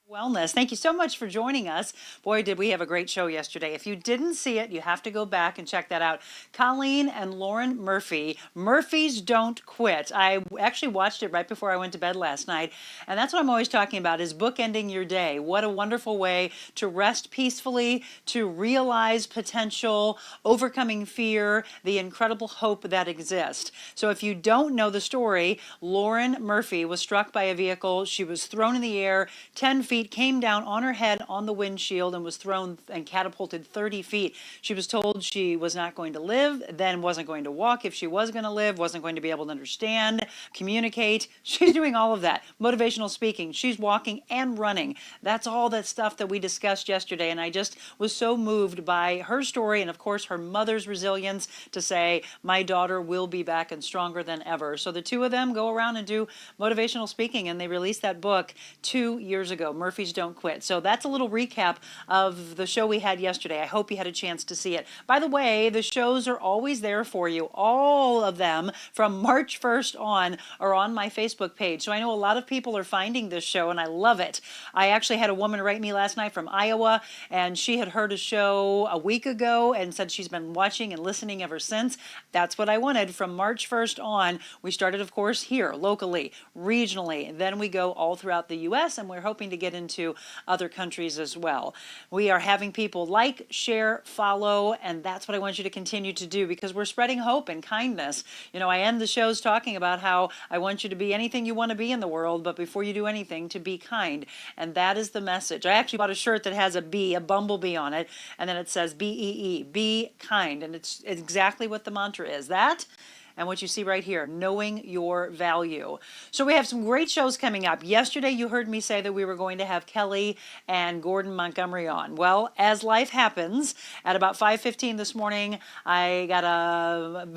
Wellness. Thank you so much for joining us. Boy, did we have a great show yesterday. If you didn't see it, you have to go back and check that out. Colleen and Lauren Murphy, Murphys Don't Quit. I actually watched it right before I went to bed last night, and that's what I'm always talking about is bookending your day. What a wonderful way to rest peacefully, to realize potential, overcoming fear, the incredible hope that exists. So if you don't know the story, Lauren Murphy was struck by a vehicle. She was thrown in the air 10 feet, came down on her head on the windshield and was thrown and catapulted 30 feet. She was told she was not going to live, then wasn't going to walk if she was going to live, wasn't going to be able to understand, communicate. She's doing all of that. Motivational speaking. She's walking and running. That's all that stuff that we discussed yesterday. And I just was so moved by her story and, of course, her mother's resilience to say, my daughter will be back and stronger than ever. So the two of them go around and do motivational speaking, and they released that book 2 years ago, Murphys Don't Quit. So that's a little recap of the show we had yesterday. I hope you had a chance to see it. By the way, the shows are always there for you. All of them from March 1st on are on my Facebook page. So I know a lot of people are finding this show, and I love it. I actually had a woman write me last night from Iowa, and she had heard a show a week ago and said she's been watching and listening ever since. That's what I wanted. From March 1st on, we started, of course, here, locally, regionally. Then we go all throughout the U.S., and we're hoping to get into other countries as well. We are having people like, share, follow, and that's what I want you to continue to do because we're spreading hope and kindness. You know, I end the shows talking about how I want you to be anything you want to be in the world, but before you do anything, to be kind. And that is the message. I actually bought a shirt that has a bee, a bumblebee on it, and then it says BEE, be kind. And it's exactly what the mantra is. That and what you see right here, knowing your value. So we have some great shows coming up. Yesterday, you heard me say that we were going to have Kelly and Gordon Montgomery on. Well, as life happens, at about 5:15 this morning, I got a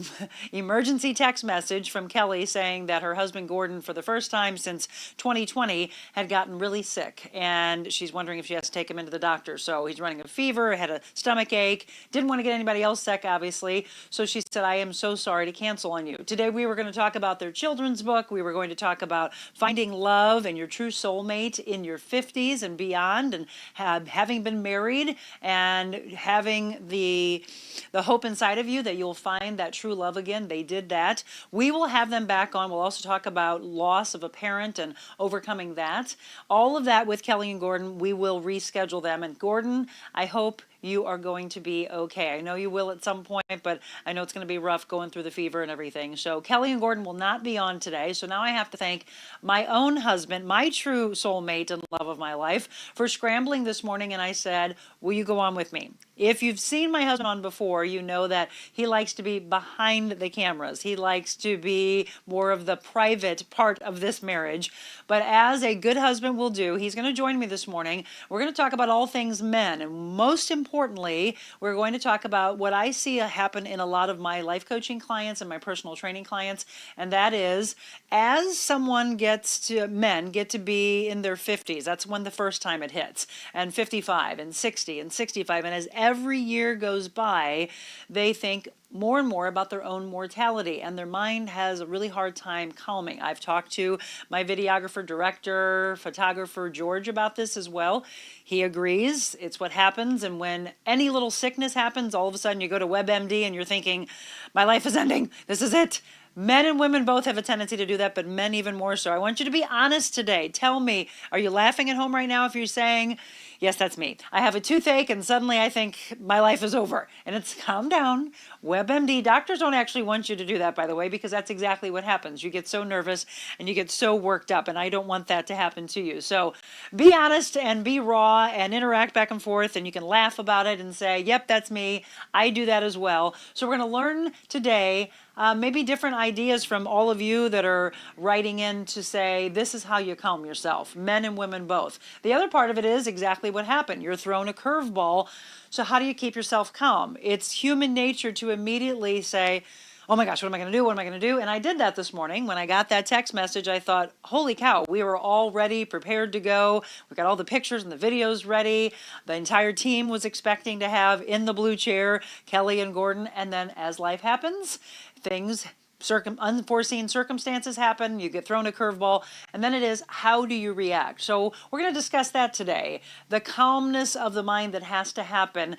emergency text message from Kelly saying that her husband Gordon, for the first time since 2020, had gotten really sick, and she's wondering if she has to take him into the doctor. So he's running a fever, had a stomach ache, didn't want to get anybody else sick, obviously. So she said, I am so sorry to cancel on you. Today we were going to talk about their children's book. We were going to talk about finding love and your true soulmate in your 50s and beyond, and having been married and having the hope inside of you that you'll find that true love again. They did that. We will have them back on. We'll also talk about loss of a parent and overcoming that. All of that with Kelly and Gordon. We will reschedule them. And Gordon, I hope you are going to be okay. I know you will at some point, but I know it's going to be rough going through the fever and everything. So Kelly and Gordon will not be on today. So now I have to thank my own husband, my true soulmate and love of my life, for scrambling this morning. And I said, will you go on with me? If you've seen my husband on before, you know that he likes to be behind the cameras. He likes to be more of the private part of this marriage. But as a good husband will do, he's going to join me this morning. We're going to talk about all things men. And most importantly, we're going to talk about what I see happen in a lot of my life coaching clients and my personal training clients. And that is, as men get to be in their 50s, that's when the first time it hits, and 55 and 60 and 65. And as every year goes by, they think more and more about their own mortality, and their mind has a really hard time calming. I've talked to my videographer, director, photographer, George, about this as well. He agrees. It's what happens, and when any little sickness happens, all of a sudden you go to WebMD and you're thinking, my life is ending. This is it. Men and women both have a tendency to do that, but men even more so. I want you to be honest today. Tell me, are you laughing at home right now if you're saying, yes, that's me. I have a toothache and suddenly I think my life is over. And it's calm down. WebMD, doctors don't actually want you to do that, by the way, because that's exactly what happens. You get so nervous and you get so worked up, and I don't want that to happen to you. So be honest and be raw and interact back and forth, and you can laugh about it and say, yep, that's me. I do that as well. So we're going to learn today maybe different ideas from all of you that are writing in to say, this is how you calm yourself, men and women both. The other part of it is exactly what happened. You're thrown a curveball. So how do you keep yourself calm? It's human nature to immediately say, oh my gosh, what am I going to do? What am I going to do? And I did that this morning. When I got that text message, I thought, holy cow, we were all ready, prepared to go. We got all the pictures and the videos ready. The entire team was expecting to have in the blue chair Kelly and Gordon. And then as life happens, things unforeseen circumstances happen, you get thrown a curveball, and then it is, how do you react? So we're going to discuss that today. The calmness of the mind that has to happen.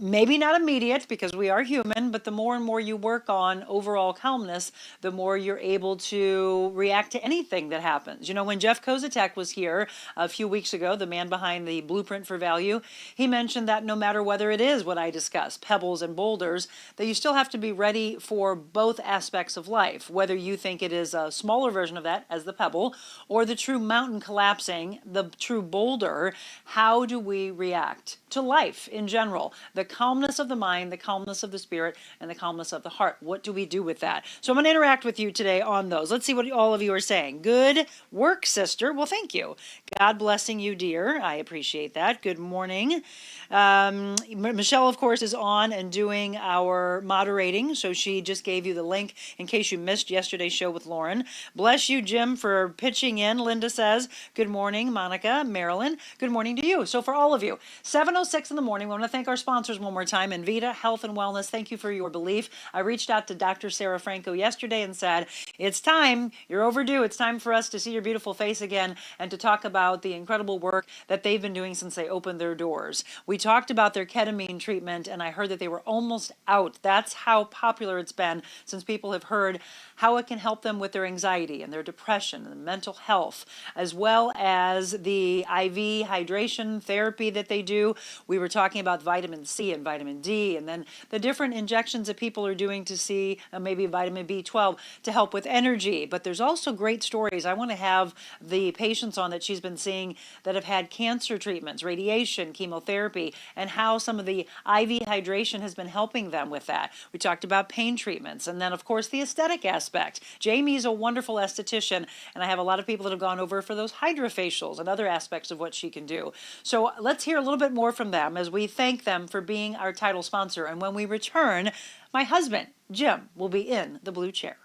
Maybe not immediate because we are human, but the more and more you work on overall calmness, the more you're able to react to anything that happens. You know, when Jeff Kozatek was here a few weeks ago, the man behind the Blueprint for Value, he mentioned that no matter whether it is what I discussed, pebbles and boulders, that you still have to be ready for both aspects of life, whether you think it is a smaller version of that as the pebble or the true mountain collapsing, the true boulder. How do we react to life in general? The calmness of the mind, the calmness of the spirit, and the calmness of the heart. What do we do with that? So I'm going to interact with you today on those. Let's see what all of you are saying. Good work, sister. Well, thank you. God blessing you, dear. I appreciate that. Good morning. Michelle, of course, is on and doing our moderating, so she just gave you the link in case you missed yesterday's show with Lauren. Bless you, Jim, for pitching in. Linda says, good morning, Monica, Marilyn. Good morning to you. So for all of you, 7:06 in the morning, we want to thank our sponsors one more time. Envita Health and Wellness, thank you for your belief. I reached out to Dr. Sarah Franco yesterday and said, it's time, you're overdue. It's time for us to see your beautiful face again and to talk about the incredible work that they've been doing since they opened their doors. We talked about their ketamine treatment, and I heard that they were almost out. That's how popular it's been since people have heard how it can help them with their anxiety and their depression and mental health, as well as the IV hydration therapy that they do. We were talking about vitamin C and vitamin D, and then the different injections that people are doing to see maybe vitamin B12 to help with energy. But there's also great stories. I want to have the patients on that she's been seeing that have had cancer treatments, radiation, chemotherapy, and how some of the IV hydration has been helping them with that. We talked about pain treatments, and then of course the aesthetic aspect. Jamie's a wonderful esthetician, and I have a lot of people that have gone over for those hydrofacials and other aspects of what she can do. So let's hear a little bit more from them as we thank them for being our title sponsor. And when we return, my husband, Jim, will be in the blue chair.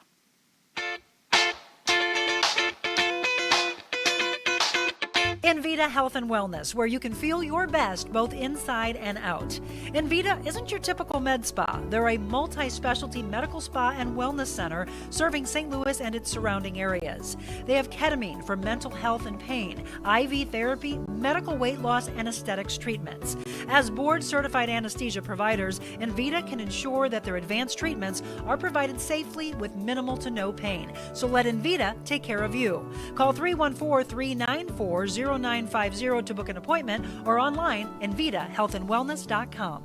Envita Health and Wellness, where you can feel your best both inside and out. Envita isn't your typical med spa. They're a multi-specialty medical spa and wellness center serving St. Louis and its surrounding areas. They have ketamine for mental health and pain, IV therapy, medical weight loss, and aesthetics treatments. As board-certified anesthesia providers, Envita can ensure that their advanced treatments are provided safely with minimal to no pain. So let Envita take care of you. Call 314-394-0950 to book an appointment or online envitahealthandwellness.com.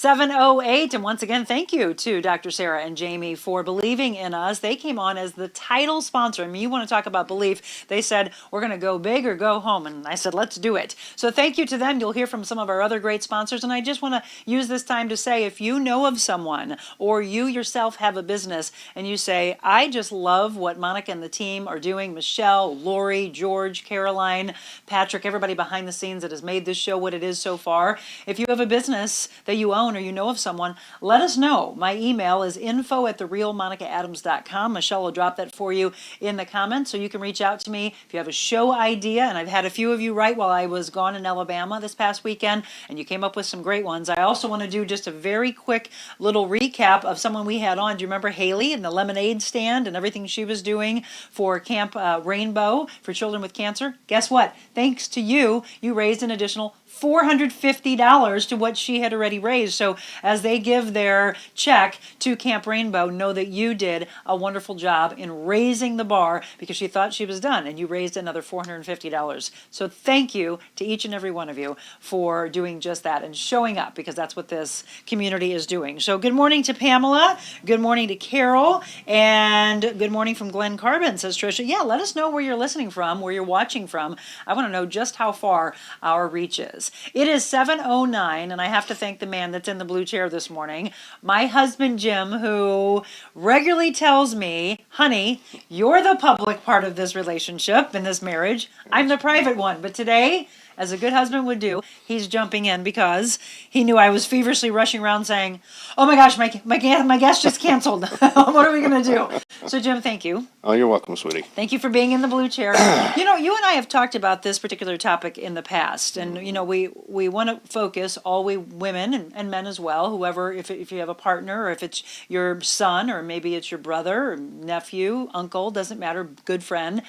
7:08, and once again, thank you to Dr. Sarah and Jamie for believing in us. They came on as the title sponsor. I mean, you want to talk about belief. They said, we're going to go big or go home, and I said, let's do it. So thank you to them. You'll hear from some of our other great sponsors, and I just want to use this time to say, if you know of someone or you yourself have a business and you say, I just love what Monica and the team are doing, Michelle, Lori, George, Caroline, Patrick, everybody behind the scenes that has made this show what it is so far. If you have a business that you own or you know of someone, let us know. My email is info@therealmonicaadams.com. Michelle will drop that for you in the comments, so you can reach out to me if you have a show idea. And I've had a few of you write while I was gone in Alabama this past weekend, and you came up with some great ones. I also want to do just a very quick little recap of someone we had on. Do you remember Haley and the lemonade stand and everything she was doing for Camp Rainbow for children with cancer? Guess what? Thanks to you, you raised an additional $450 to what she had already raised. So as they give their check to Camp Rainbow, know that you did a wonderful job in raising the bar because she thought she was done, and you raised another $450. So thank you to each and every one of you for doing just that and showing up, because that's what this community is doing. So good morning to Pamela, good morning to Carol, and good morning from Glen Carbon, says Tricia. Yeah, let us know where you're listening from, where you're watching from. I want to know just how far our reach is. It is 7:09, and I have to thank the man that's in the blue chair this morning, my husband Jim, who regularly tells me, honey, you're the public part of this relationship and this marriage. I'm the private one. But today, as a good husband would do, he's jumping in because he knew I was feverishly rushing around saying, "Oh my gosh, my guest just canceled. What are we going to do?" So, Jim, thank you. Oh, you're welcome, sweetie. Thank you for being in the blue chair. You know, you and I have talked about this particular topic in the past, and you know, we want to focus, all we women and men as well, whoever, if you have a partner, or if it's your son, or maybe it's your brother, or nephew, uncle, doesn't matter, good friend.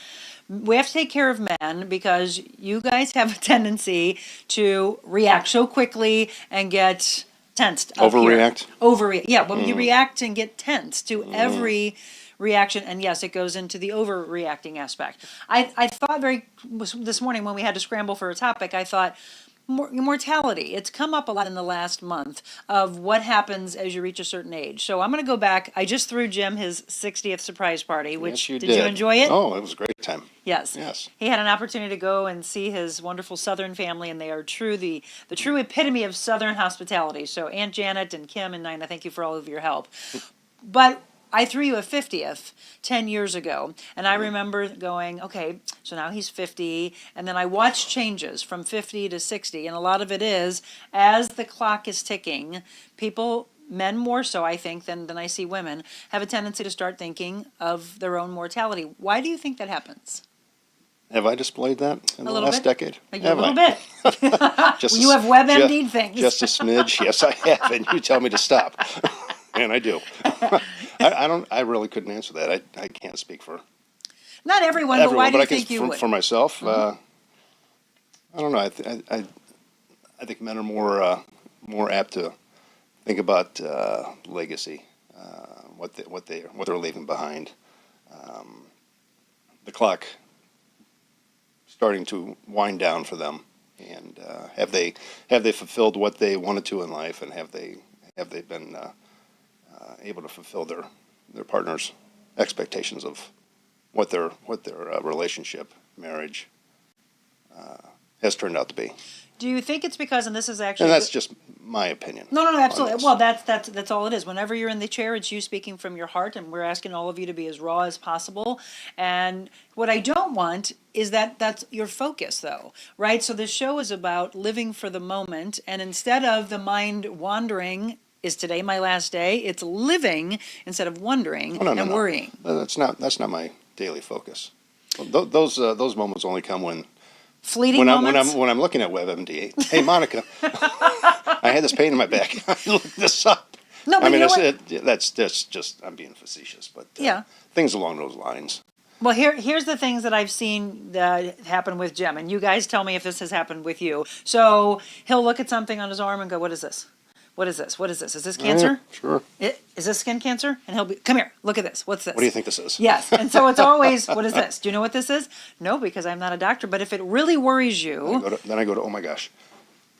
We have to take care of men because you guys have a tendency to react so quickly and get tensed up here. Overreact? Overreact. Yeah, when you react and get tense to every reaction, and yes, it goes into the overreacting aspect. I thought this morning when we had to scramble for a topic, I thought mortality. It's come up a lot in the last month of what happens as you reach a certain age. So I'm going to go back. I just threw Jim his 60th surprise party, which Yes, you did you enjoy it? Oh, it was a great time. Yes. Yes. He had an opportunity to go and see his wonderful Southern family, and they are the true epitome of Southern hospitality. So Aunt Janet and Kim and Nina, thank you for all of your help. But I threw you a 50th 10 years ago, and I remember going, okay, so now he's 50, and then I watched changes from 50 to 60, and a lot of it is, as the clock is ticking, people, men more so, I think, than I see women, have a tendency to start thinking of their own mortality. Why do you think that happens? Have I displayed that in the little last bit? decade? A Have little I? bit. Just You have WebMD'd things. Just a smidge. Yes, I have, and you tell me to stop, and I do. I don't. I really couldn't answer that. I can't speak for Not everyone, but everyone, why do but you I think can you would? for myself. I don't know. I think men are more apt to think about legacy, what they're leaving behind. The clock starting to wind down for them, and have they fulfilled what they wanted to in life, and have they been able to fulfill their partner's expectations of what their relationship, marriage, has turned out to be. Do you think it's because, and this is actually, And that's just my opinion. no, on absolutely. this. Well, that's all it is. Whenever you're in the chair, it's you speaking from your heart, and we're asking all of you to be as raw as possible. And what I don't want is that's your focus, though, right? So this show is about living for the moment, and instead of the mind wandering, is today my last day? It's living instead of wondering and worrying. That's not my daily focus. Those moments only come when Fleeting moments. when I'm looking at WebMD. Hey, Monica, I had this pain in my back. I looked this up. No, but I mean, you know what? that's just, I'm being facetious, but Yeah. things along those lines. Well, here's the things that I've seen happen with Jim, and you guys tell me if this has happened with you. So he'll look at something on his arm and go, "What is this? What is this? What is this? Is this cancer? Yeah, sure. Is this skin cancer?" And he'll be, "Come here, look at this. What's this?" What do you think this is? Yes, and so it's always, "What is this? Do you know what this is?" No, because I'm not a doctor. But if it really worries you, Then I go to oh my gosh.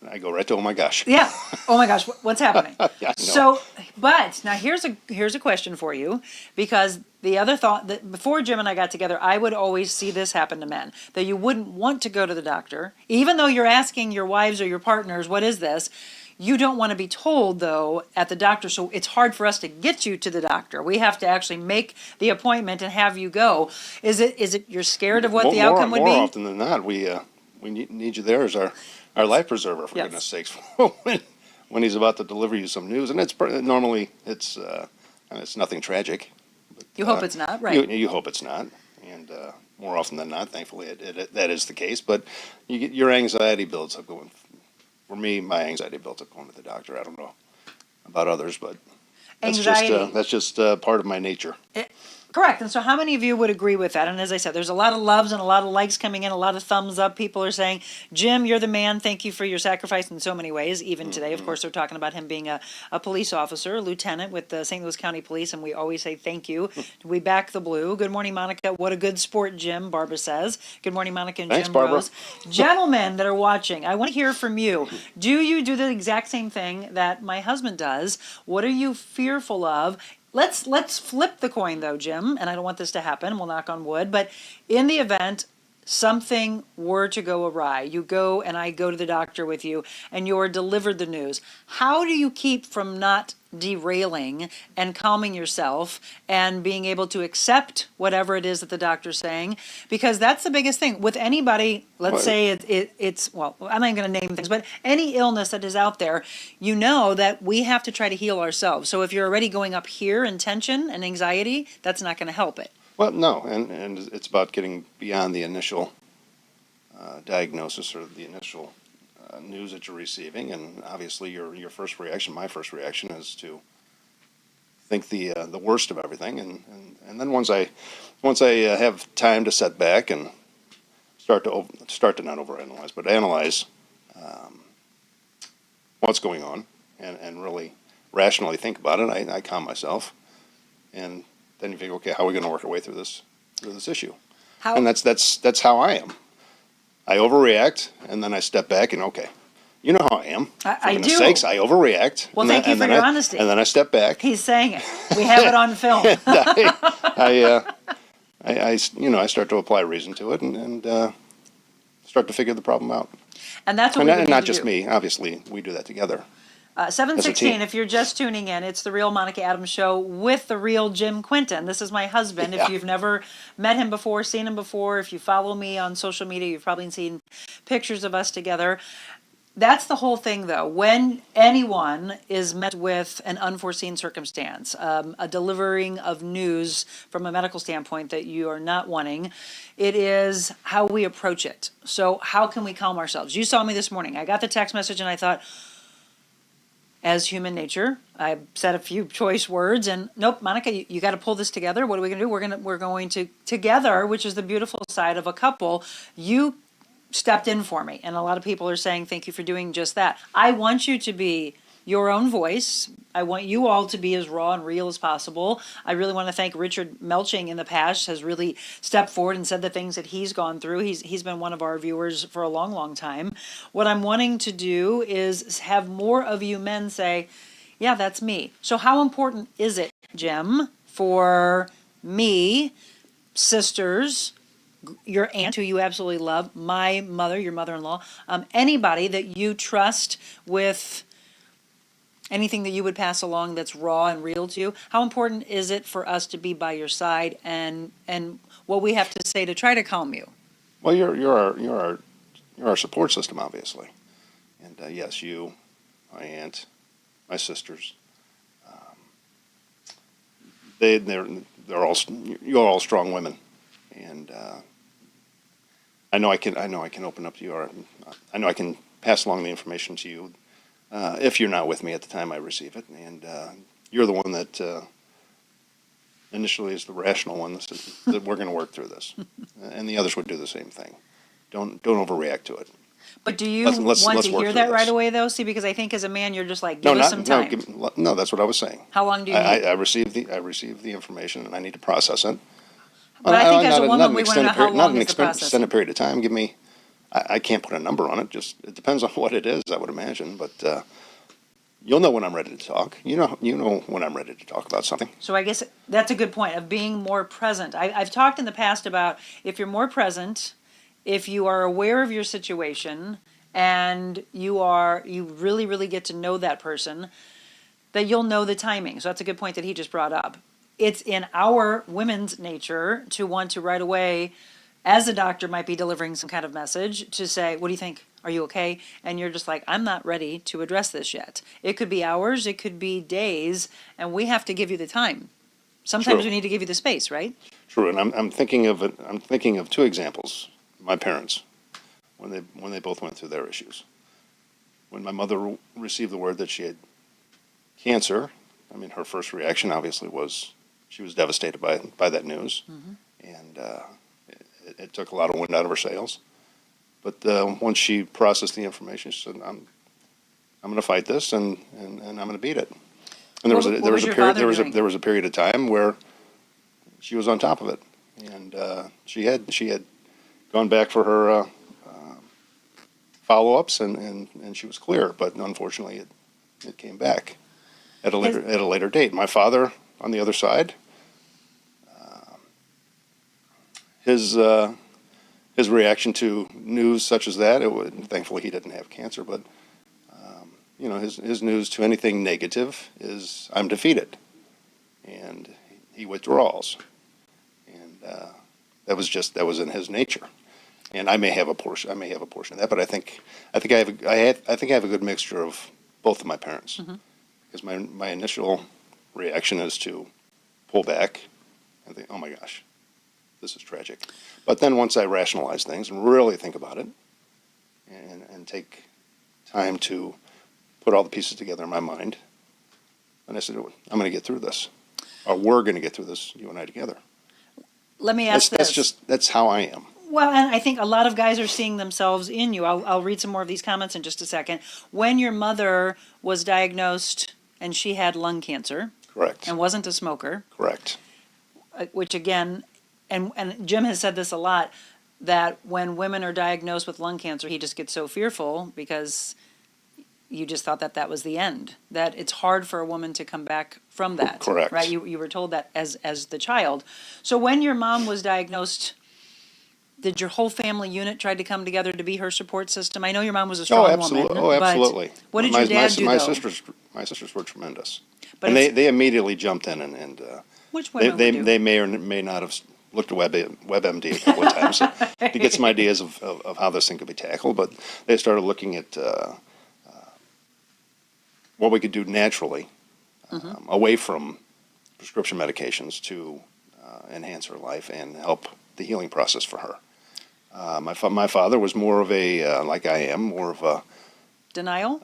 And I go right to oh my gosh. yeah. Oh my gosh, what's happening? Yeah, I know. So, but now here's a question for you, because the other thought that before Jim and I got together, I would always see this happen to men, that you wouldn't want to go to the doctor, even though you're asking your wives or your partners, "What is this?" You don't want to be told, though, at the doctor, so it's hard for us to get you to the doctor. We have to actually make the appointment and have you go. Is it you're scared of what the outcome would be? More often than not, we need you there as our life preserver, for Yes. goodness sakes, when he's about to deliver you some news, and normally it's nothing tragic. But, You hope it's not, right? You hope it's not, and more often than not, thankfully, that is the case. But your anxiety builds up going. For me, my anxiety built up going to the doctor. I don't know about others, but Anxiety. that's just part of my nature. Correct. And so how many of you would agree with that? And as I said, there's a lot of loves and a lot of likes coming in, a lot of thumbs up. People are saying, "Jim, you're the man. Thank you for your sacrifice in so many ways." Even today, of course, they're talking about him being a police officer, a lieutenant with the St. Louis County Police, and we always say thank you. We back the blue. Good morning, Monica. What a good sport, Jim, Barbara says. Good morning, Monica and Thanks, Jim Barbara. Rose. Gentlemen that are watching, I want to hear from you. Do you do the exact same thing that my husband does? What are you fearful of? Let's flip the coin, though, Jim, and I don't want this to happen. We'll knock on wood. But in the event something were to go awry, you go and I go to the doctor with you, and you're delivered the news. How do you keep from not derailing and calming yourself and being able to accept whatever it is that the doctor's saying, because that's the biggest thing with anybody. Let's Well, say it's, well, I'm not going to name things, but any illness that is out there, you know that we have to try to heal ourselves. So if you're already going up here in tension and anxiety, that's not going to help it. well, no, and it's about getting beyond the initial diagnosis or the initial news that you're receiving, and obviously your first reaction, my first reaction, is to think the worst of everything, and then once I have time to set back and start to not overanalyze, but analyze um, what's going on, and really rationally think about it, I calm myself, and then you figure, okay, how are we going to work our way through this issue? How, And that's how I am. I overreact, and then I step back, and okay, you know how I am. I For goodness do. sakes, I overreact. Well, and thank then, you for and your then honesty. And then I step back. He's saying it. We have it on film. I start to apply reason to it, and start to figure the problem out. And that's what And, we and need not to just do. me. Obviously, we do that together. As a 7:16, team. if you're just tuning in, it's the Real Monica Adams Show with the real Jim Quinton. This is my husband. Yeah. If you've never met him before, seen him before, if you follow me on social media, you've probably seen pictures of us together. That's the whole thing, though. When anyone is met with an unforeseen circumstance, a delivering of news from a medical standpoint that you are not wanting, it is how we approach it. So, how can we calm ourselves? You saw me this morning. I got the text message and I thought, as human nature, I said a few choice words, and nope, Monica, you got to pull this together. What are we going to do? We're going to together, which is the beautiful side of a couple. You stepped in for me, and a lot of people are saying thank you for doing just that. I want you to be your own voice. I want you all to be as raw and real as possible. I really want to thank Richard Melching in the past, has really stepped forward and said the things that he's gone through. He's been one of our viewers for a long, long time. What I'm wanting to do is have more of you men say, yeah, that's me. So how important is it, Jim, for me, sisters, your aunt who you absolutely love, my mother, your mother-in-law, anybody that you trust with anything that you would pass along that's raw and real to you, how important is it for us to be by your side and what we have to say to try to calm you? Well, you're our support system, obviously, and yes, you, my aunt, my sisters, um, they're all you're all strong women, and I know I can open up to you, or I know I can pass along the information to you if you're not with me at the time I receive it, and you're the one that initially is the rational one that says that we're going to work through this, and the others would do the same thing. Don't overreact to it. But do you Let's want work to hear through that right this. away, though? See, because I think as a man, you're just like, No, give us not some no. time. No, that's what I was saying. How long do you I, need? I received the information, and I need to process it. But I think as a not woman, an we want to know extended how period, not long an is the process. extended period of time. Give me. I can't put a number on it. Just it depends on what it is. I would imagine, but you'll know when I'm ready to talk. You know when I'm ready to talk about something. So I guess that's a good point of being more present. I've talked in the past about if you're more present, if you are aware of your situation, and you really, really get to know that person, that you'll know the timing. So that's a good point that he just brought up. It's in our women's nature to want to right away, as a doctor might be delivering some kind of message, to say, what do you think? Are you okay? And you're just like, I'm not ready to address this yet. It could be hours, it could be days, and we have to give you the time. Sometimes True. we need to give you the space, right? True, and I'm thinking of it. I'm thinking of two examples. My parents, when they both went through their issues. When my mother received the word that she had cancer, I mean, her first reaction obviously was she was devastated by that news, and it took a lot of wind out of her sails. But once she processed the information, she said, "I'm going to fight this, and I'm going to beat it." And there was What a there was was a your period father doing? there was a period of time where she was on top of it, and she had gone back for her follow-ups, and she was clear. But unfortunately, it came back at a later date. My father, on the other side, his reaction to news such as that, thankfully he didn't have cancer, but his news to anything negative is I'm defeated, and he withdraws, and that was in his nature. And I may have a portion of that, but I think I have a good mixture of both of my parents, because my initial reaction is to pull back and think, oh my gosh, this is tragic. But then once I rationalize things and really think about it, and take time to put all the pieces together in my mind, and I said, I'm going to get through this, or we're going to get through this, you and I together. Let me ask this. That's how I am. Well, and I think a lot of guys are seeing themselves in you. I'll read some more of these comments in just a second. When your mother was diagnosed and she had lung cancer. Correct. And wasn't a smoker. Correct. Which again, and Jim has said this a lot, that when women are diagnosed with lung cancer, he just gets so fearful because you just thought that was the end, that it's hard for a woman to come back from that. Correct. Right? You were told that as the child. So when your mom was diagnosed, did your whole family unit try to come together to be her support system? I know your mom was a strong woman. Oh, absolutely. But what did your dad do, my though? My sisters were tremendous. But and they immediately jumped in and which women they would do? they may or may not have looked at WebMD a couple of times to get some ideas of how this thing could be tackled, but they started looking at what we could do naturally, away from prescription medications, to enhance her life and help the healing process for her. My father was more of a like I am, more of a denial.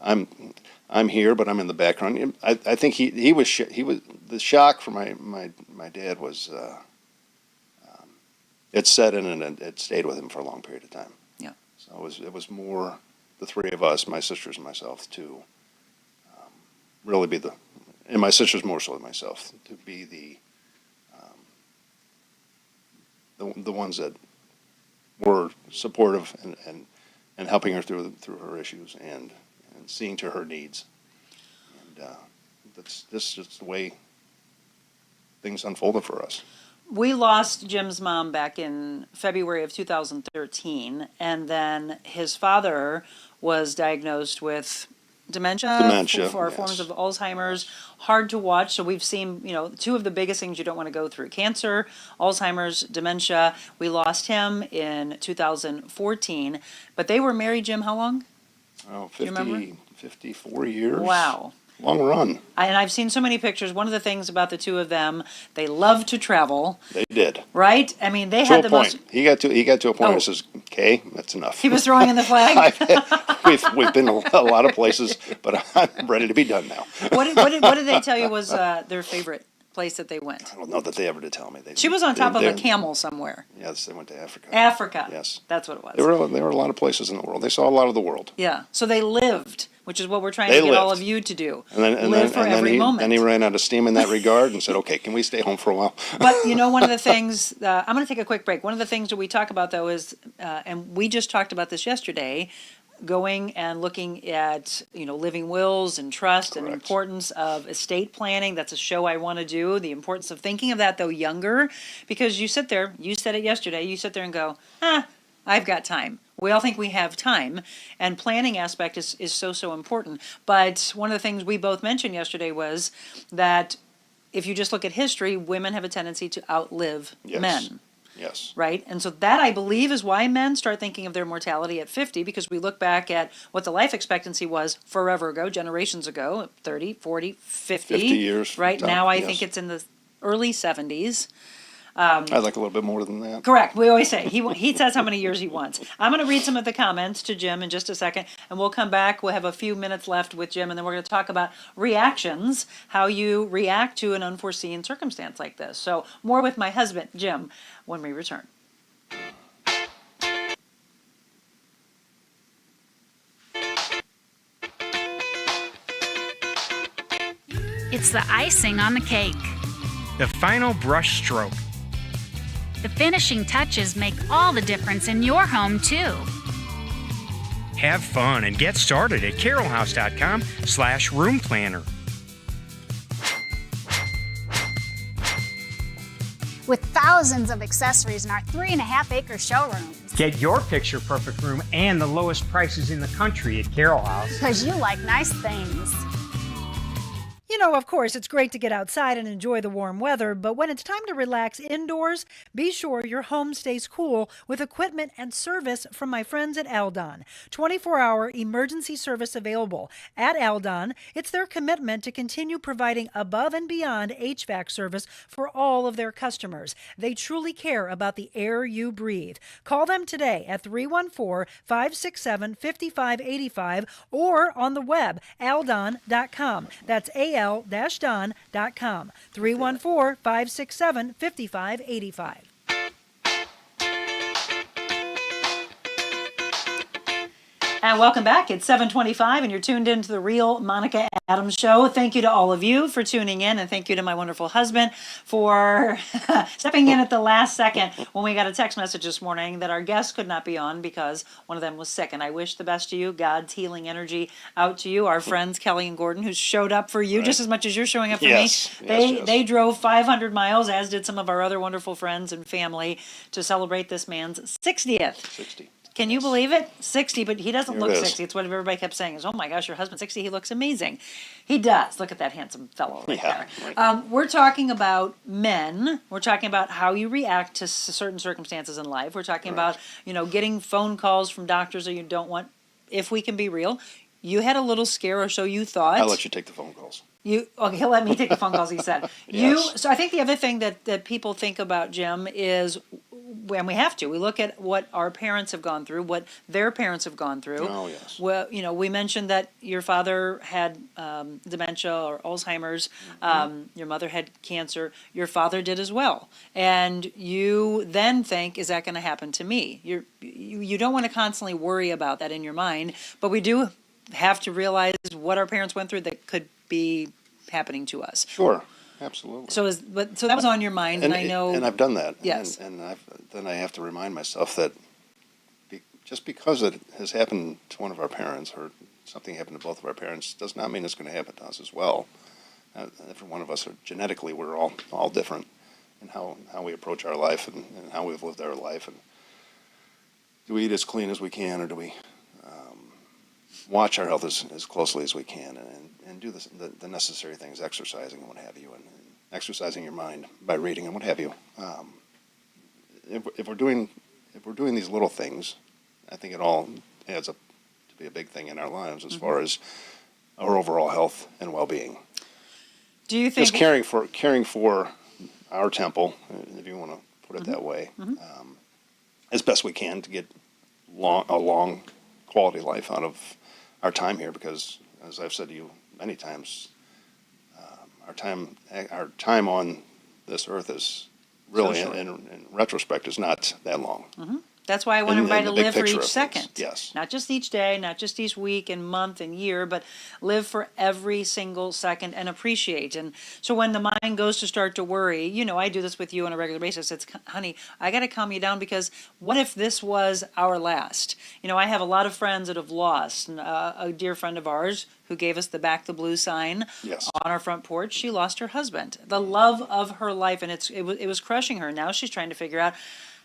I'm here, but I'm in the background. I think he was the shock for my dad was it set in and it stayed with him for a long period of time. Yeah. So it was more the three of us, my sisters and myself, to really be and my sisters more so than myself, to be the ones that were supportive and helping her through her issues and seeing to her needs. And that's just the way things unfolded for us. We lost Jim's mom back in February of 2013, and then his father was diagnosed with dementia, for yes. forms of Alzheimer's. Hard to watch. So we've seen, two of the biggest things you don't want to go through: cancer, Alzheimer's, dementia. We lost him in 2014, but they were married, Jim, how long? Oh, Do you remember? 54 years. Wow. Long run. And I've seen so many pictures. One of the things about the two of them, they love to travel. They did. Right? I mean, they To had a the point. most. He got to a point where Oh. he says, "Okay, that's enough." He was throwing in the flag. we've been a lot of places, but I'm ready to be done now. What did they tell you was their favorite place that they went? I don't know that they ever did tell me. She was on top of a camel somewhere. Yes, they went to Africa. Africa. Yes. That's what it was. There were a lot of places in the world. They saw a lot of the world. Yeah. So they lived, which is what we're trying They to get all lived. of you to do. And for every moment. Then he ran out of steam in that regard and said, "Okay, can we stay home for a while?" But one of the things, I'm going to take a quick break. One of the things that we talk about, though, is, and we just talked about this yesterday, going and looking at, living wills and trust and the Correct. importance of estate planning. That's a show I want to do. The importance of thinking of that, though, younger, because you sit there, you said it yesterday, you sit there and go, I've got time. We all think we have time, and planning aspect is so important. But one of the things we both mentioned yesterday was that if you just look at history, women have a tendency to outlive Yes. men. Yes. Right? And so that, I believe, is why men start thinking of their mortality at 50, because we look back at what the life expectancy was forever ago, generations ago, 30, 40, 50. 50 years. Right? Now I yes. think it's in the early 70s. I'd like a little bit more than that. Correct. We always say he says how many years he wants. I'm going to read some of the comments to Jim in just a second, and we'll come back. We'll have a few minutes left with Jim, and then we're going to talk about reactions, how you react to an unforeseen circumstance like this. So more with my husband, Jim, when we return. It's the icing on the cake. The final brush stroke. The finishing touches make all the difference in your home, too. Have fun and get started at carolhouse.com/room planner. with thousands of accessories in our 3.5-acre showrooms. Get your picture perfect room and the lowest prices in the country at Carroll House. Because you like nice things. You know, of course, it's great to get outside and enjoy the warm weather, but when it's time to relax indoors, be sure your home stays cool with equipment and service from my friends at Aldon. 24-hour emergency service available. At Aldon, it's their commitment to continue providing above and beyond HVAC service for all of their customers. They truly care about the air you breathe. Call them today at 314-567-5585 or on the web, aldon.com. That's al-don.com, 314-567-5585. And welcome back. It's 7:25, and you're tuned into the Real Monica Adams Show. Thank you to all of you for tuning in, and thank you to my wonderful husband for stepping in at the last second when we got a text message this morning that our guests could not be on because one of them was sick. And I wish the best to you. God's healing energy out to you. Our friends Kelly and Gordon, who showed up for you just as much as you're showing up for me. They drove 500 miles, as did some of our other wonderful friends and family, to celebrate this man's 60th. 60. Can you believe it? 60, but he doesn't Here look it is. 60. It's what everybody kept saying is, oh my gosh, your husband's 60, he looks amazing. He does. Look at that handsome fellow right there. Right. We're talking about men. We're talking about how you react to certain circumstances in life. We're talking about, getting phone calls from doctors that you don't want, if we can be real. You had a little scare, or so you thought. I'll let you take the phone calls. He'll let me take the phone calls, he said. Yes. So I think the other thing that people think about, Jim, is, and we have to, we look at what our parents have gone through, what their parents have gone through. Oh, yes. Well, we mentioned that your father had dementia or Alzheimer's. Your mother had cancer. Your father did as well. And you then think, is that going to happen to me? You don't want to constantly worry about that in your mind, but we do have to realize what our parents went through that could be happening to us. Sure, absolutely. So that was on your mind, and I know. And I've done that. Yes. And then I have to remind myself that just because it has happened to one of our parents, or something happened to both of our parents, does not mean it's going to happen to us as well. Every one of us genetically, we're all different in how we approach our life and how we've lived our life. And do we eat as clean as we can, or do we watch our health as closely as we can, and do the necessary things, exercising and what have you, and exercising your mind by reading and what have you. If we're doing these little things, I think it all adds up to be a big thing in our lives as far as our overall health and well-being. Do you think Just caring for our temple, if you want to put it that way, as best we can to get a long quality life out of our time here, because as I've said to you many times, our time on this earth is really, in retrospect, is not that long. That's why I want In everybody the to big live for picture each of second. things, yes. Not just each day, not just each week and month and year, but live for every single second and appreciate. And so when the mind goes to start to worry, I do this with you on a regular basis. It's, honey, I got to calm you down, because what if this was our last? I have a lot of friends that have lost. And, a dear friend of ours who gave us the Back the Blue sign on our front porch, she lost her husband, the love of her life, and it was crushing her. Now she's trying to figure out,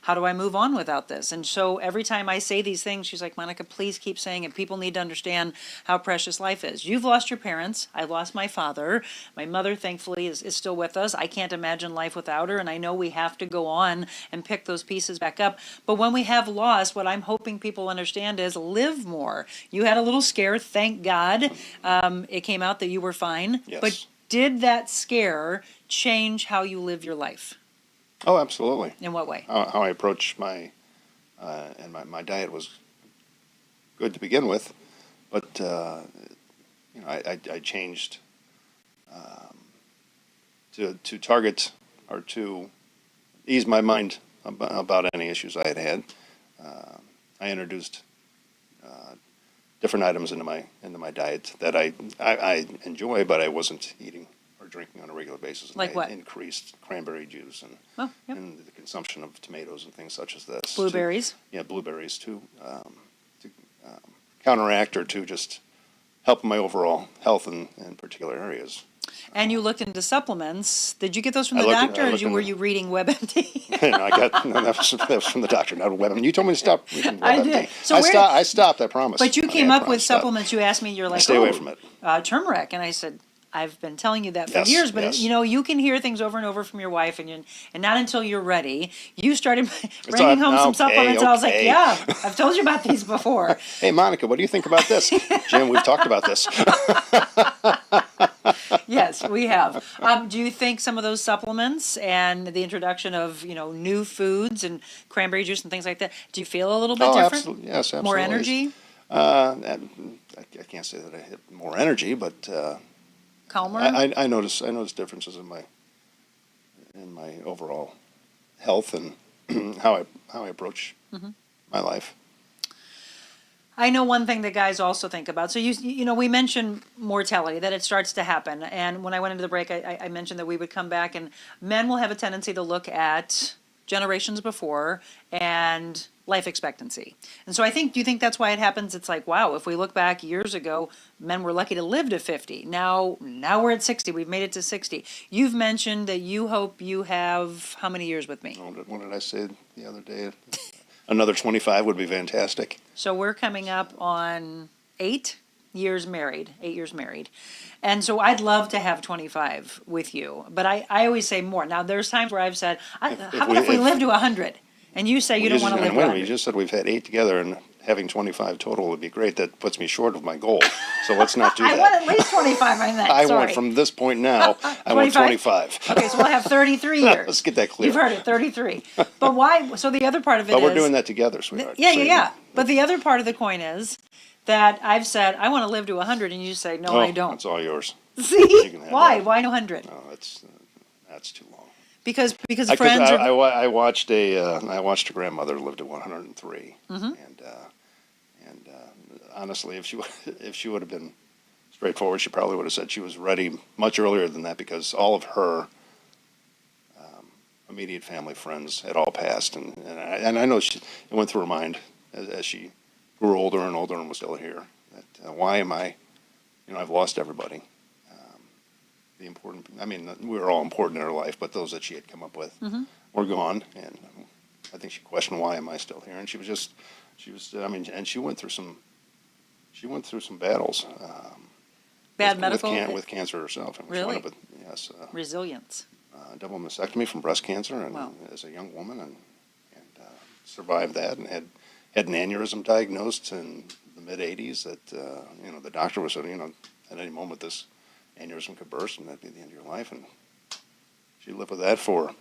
how do I move on without this? And so every time I say these things, she's like, Monica, please keep saying it. People need to understand how precious life is. You've lost your parents. I lost my father. My mother, thankfully, is still with us. I can't imagine life without her, and I know we have to go on and pick those pieces back up. But when we have lost, what I'm hoping people understand is live more. You had a little scare, thank God. It came out that you were fine. Yes. But did that scare change how you live your life? Oh, absolutely. In what way? How I approach my diet was good to begin with, but I changed to target, or to ease my mind about any issues I had. I introduced different items into my diet that I enjoy, but I wasn't eating or drinking on a regular basis. And Like I what? increased cranberry juice and the consumption of tomatoes and things such as this. Blueberries? Blueberries to counteract, or to just help my overall health in particular areas. And you looked into supplements. Did you get those from the I doctor, or looked were into- you reading WebMD? And I got no, that was from the doctor, not a WebMD. You told me to stop reading I WebMD. did. So I stopped. I promise. But you Honey, came I up with promise to stop. supplements. You asked me, you're like, stay away from it. Turmeric. And I said, I've been telling you that for Yes, years, but yes. you can hear things over and over from your wife, and not until you're ready. You started all bringing home some okay, supplements, and I was like, okay. yeah, I've told you about these before. Hey, Monica, what do you think about this? Jim, we've talked about this. Yes, we have. Do you think some of those supplements and the introduction of, new foods and cranberry juice and things like that, do you feel a little bit different? Absolutely. Yes, absolutely. More energy? I can't say that I have more energy, but Calmer? I notice differences in my overall health and how I approach Mm-hmm. my life. I know one thing that guys also think about. So we mentioned mortality, that it starts to happen. And when I went into the break, I mentioned that we would come back, and men will have a tendency to look at generations before and life expectancy. And so do you think that's why it happens? It's like, wow, if we look back years ago, men were lucky to live to 50. Now we're at 60. We've made it to 60. You've mentioned that you hope you have how many years with me? What did I say the other day? Another 25 would be fantastic. So we're coming up on 8 years married. And so I'd love to have 25 with you. But I always say more. Now, there's times where I've said, how about if we live to 100? And you say you don't want to live to Wait a minute, 100. you just said we've had 8 together, and having 25 total would be great. That puts me short of my goal. So let's not do I that. want at least 25 on that. I Sorry. want from this point now, I want 25. Okay, so we'll have 33 years. Let's get that clear. You've heard it, 33. But why? So the other part of it is. But we're doing that together, sweetheart. Yeah. But the other part of the coin is that I've said, I want to live to 100, and you say, no, I don't. It's all yours. See? can have Why? that. Why no 100? No, that's too long. Because friends are. I watched a grandmother live to 103, Mm-hmm. and honestly, if she would have been straightforward, she probably would have said she was ready much earlier than that, because all of her immediate family friends had all passed, and I know it went through her mind as she grew older and older and was still here. That why am I? I've lost everybody. The important. I mean, we were all important in her life, but those that she had come up with were gone, and I think she questioned, why am I still here? And she was. I mean, and she went through some battles. Bad medical. With cancer herself. And Really? She wound up with, yes. Resilience. Double mastectomy from breast cancer, and Wow. as a young woman, and survived that, and had an aneurysm diagnosed in the mid '80s. That the doctor was said, at any moment this aneurysm could burst, and that'd be the end of your life. And she lived with that for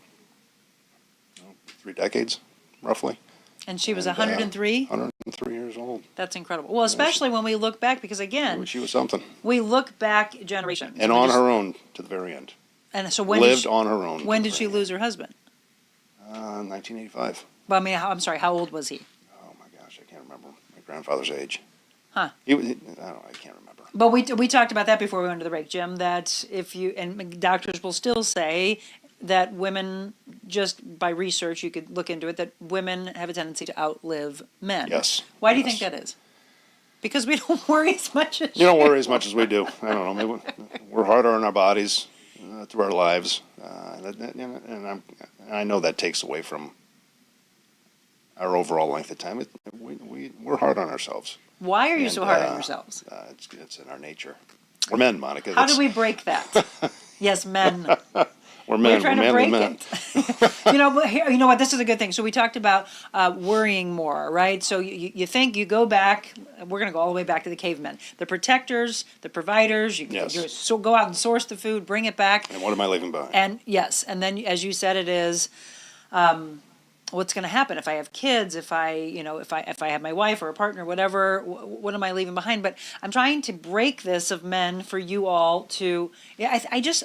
3 decades, roughly. And she was And, 103? 103 years old. That's incredible. Well, especially when we look back, because again, She was something. we look back generations. And on her own to the very end. And so when Lived did on her own. when to did the she very lose her husband? end. 1985. Well, I mean, I'm sorry, how old was he? Oh my gosh, I can't remember my grandfather's age. Huh. I don't know, I can't remember. But we talked about that before we went to the break, Jim, that and doctors will still say that women, just by research, you could look into it, that women have a tendency to outlive men. Yes. Why do you Yes. think that is? Because we don't worry as much as You don't worry as much as we do. I don't know. Maybe we're harder on our bodies through our lives, and I know that takes away from our overall length of time. We're hard on ourselves. Why are you And, so hard on yourselves? It's in our nature. We're men, Monica. How do we break that? Yes, men. We're men. We're trying to manly break men. it. But here, you know what? This is a good thing. So we talked about worrying more, right? So you think you go back. We're going to go all the way back to the cavemen, the protectors, the providers. Yes. So go out and source the food, bring it back, And what am I leaving behind? and yes, and then as you said, it is. What's going to happen if I have kids? If I have my wife or a partner, whatever? What am I leaving behind? But I'm trying to break this of men for you all to. Yeah,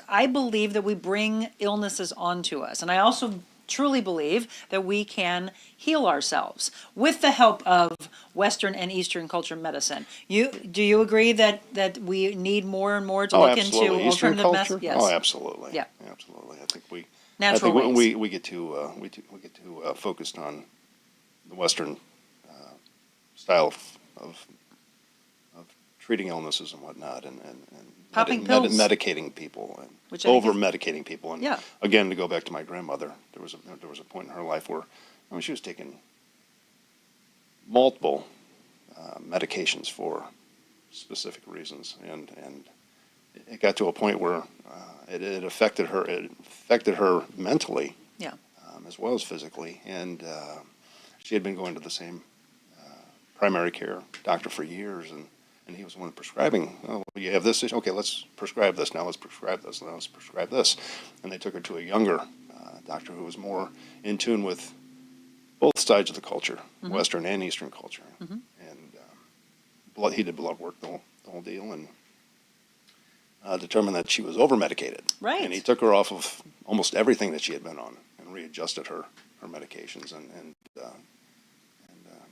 I believe that we bring illnesses onto us, and I also truly believe that we can heal ourselves with the help of Western and Eastern culture medicine. Do you agree that we need more and more to look into Absolutely. Eastern alternative culture? medicine? Yes. Oh, absolutely. Yeah. Absolutely. I think Natural ways. we get too focused on the Western style of treating illnesses and whatnot, and Popping pills. medicating people and Which I think is- over-medicating people. And Yeah. again, to go back to my grandmother, there was a point in her life where she was taking multiple medications for specific reasons, and it got to a point where it affected her. It affected her mentally, Yeah. as well as physically, and she had been going to the same primary care doctor for years, and he was the one prescribing. Oh, well, you have this issue. Okay, let's prescribe this now. Let's prescribe this. Now let's prescribe this. And they took her to a younger doctor who was more in tune with both sides of the culture, Western and Eastern culture. And he did blood work, the whole deal, and determined that she was over-medicated. Right. And he took her off of almost everything that she had been on and readjusted her medications, and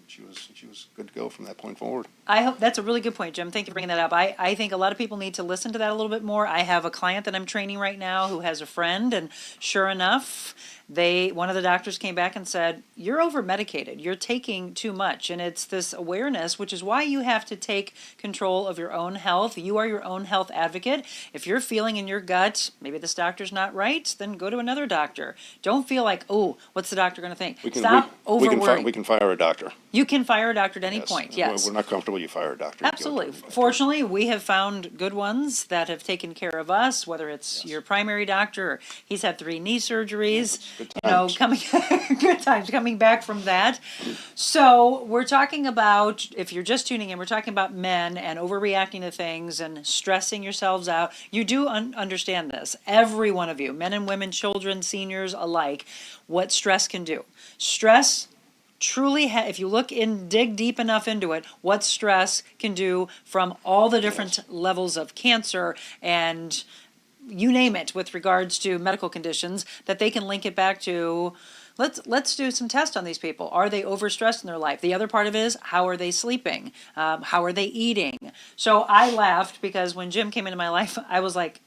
she was good to go from that point forward. I hope that's a really good point, Jim. Thank you for bringing that up. I think a lot of people need to listen to that a little bit more. I have a client that I'm training right now who has a friend, and sure enough, one of the doctors came back and said, you're over medicated. You're taking too much. And it's this awareness, which is why you have to take control of your own health. You are your own health advocate. If you're feeling in your gut, maybe this doctor's not right, then go to another doctor. Don't feel like, oh, what's the doctor going to think? Stop over-worrying. We can fire a doctor. You can fire a doctor at any Yes. point, yes. We're not comfortable, you fire a doctor. You go to Absolutely. a doctor. Fortunately, we have found good ones that have taken care of us, whether it's your primary doctor or he's had 3 knee surgeries, Good coming good times coming back from that. So we're talking about, if you're just tuning in, we're talking about men and overreacting to things and stressing yourselves out. You do understand this, every one of you, men and women, children, seniors alike, what stress can do. Stress truly, if you dig deep enough into it, what stress can do from all the different levels of cancer and you name it with regards to medical conditions, that they can link it back to, let's do some tests on these people. Are they overstressed in their life? The other part of it is, how are they sleeping? How are they eating? So I laughed because when Jim came into my life, I was like,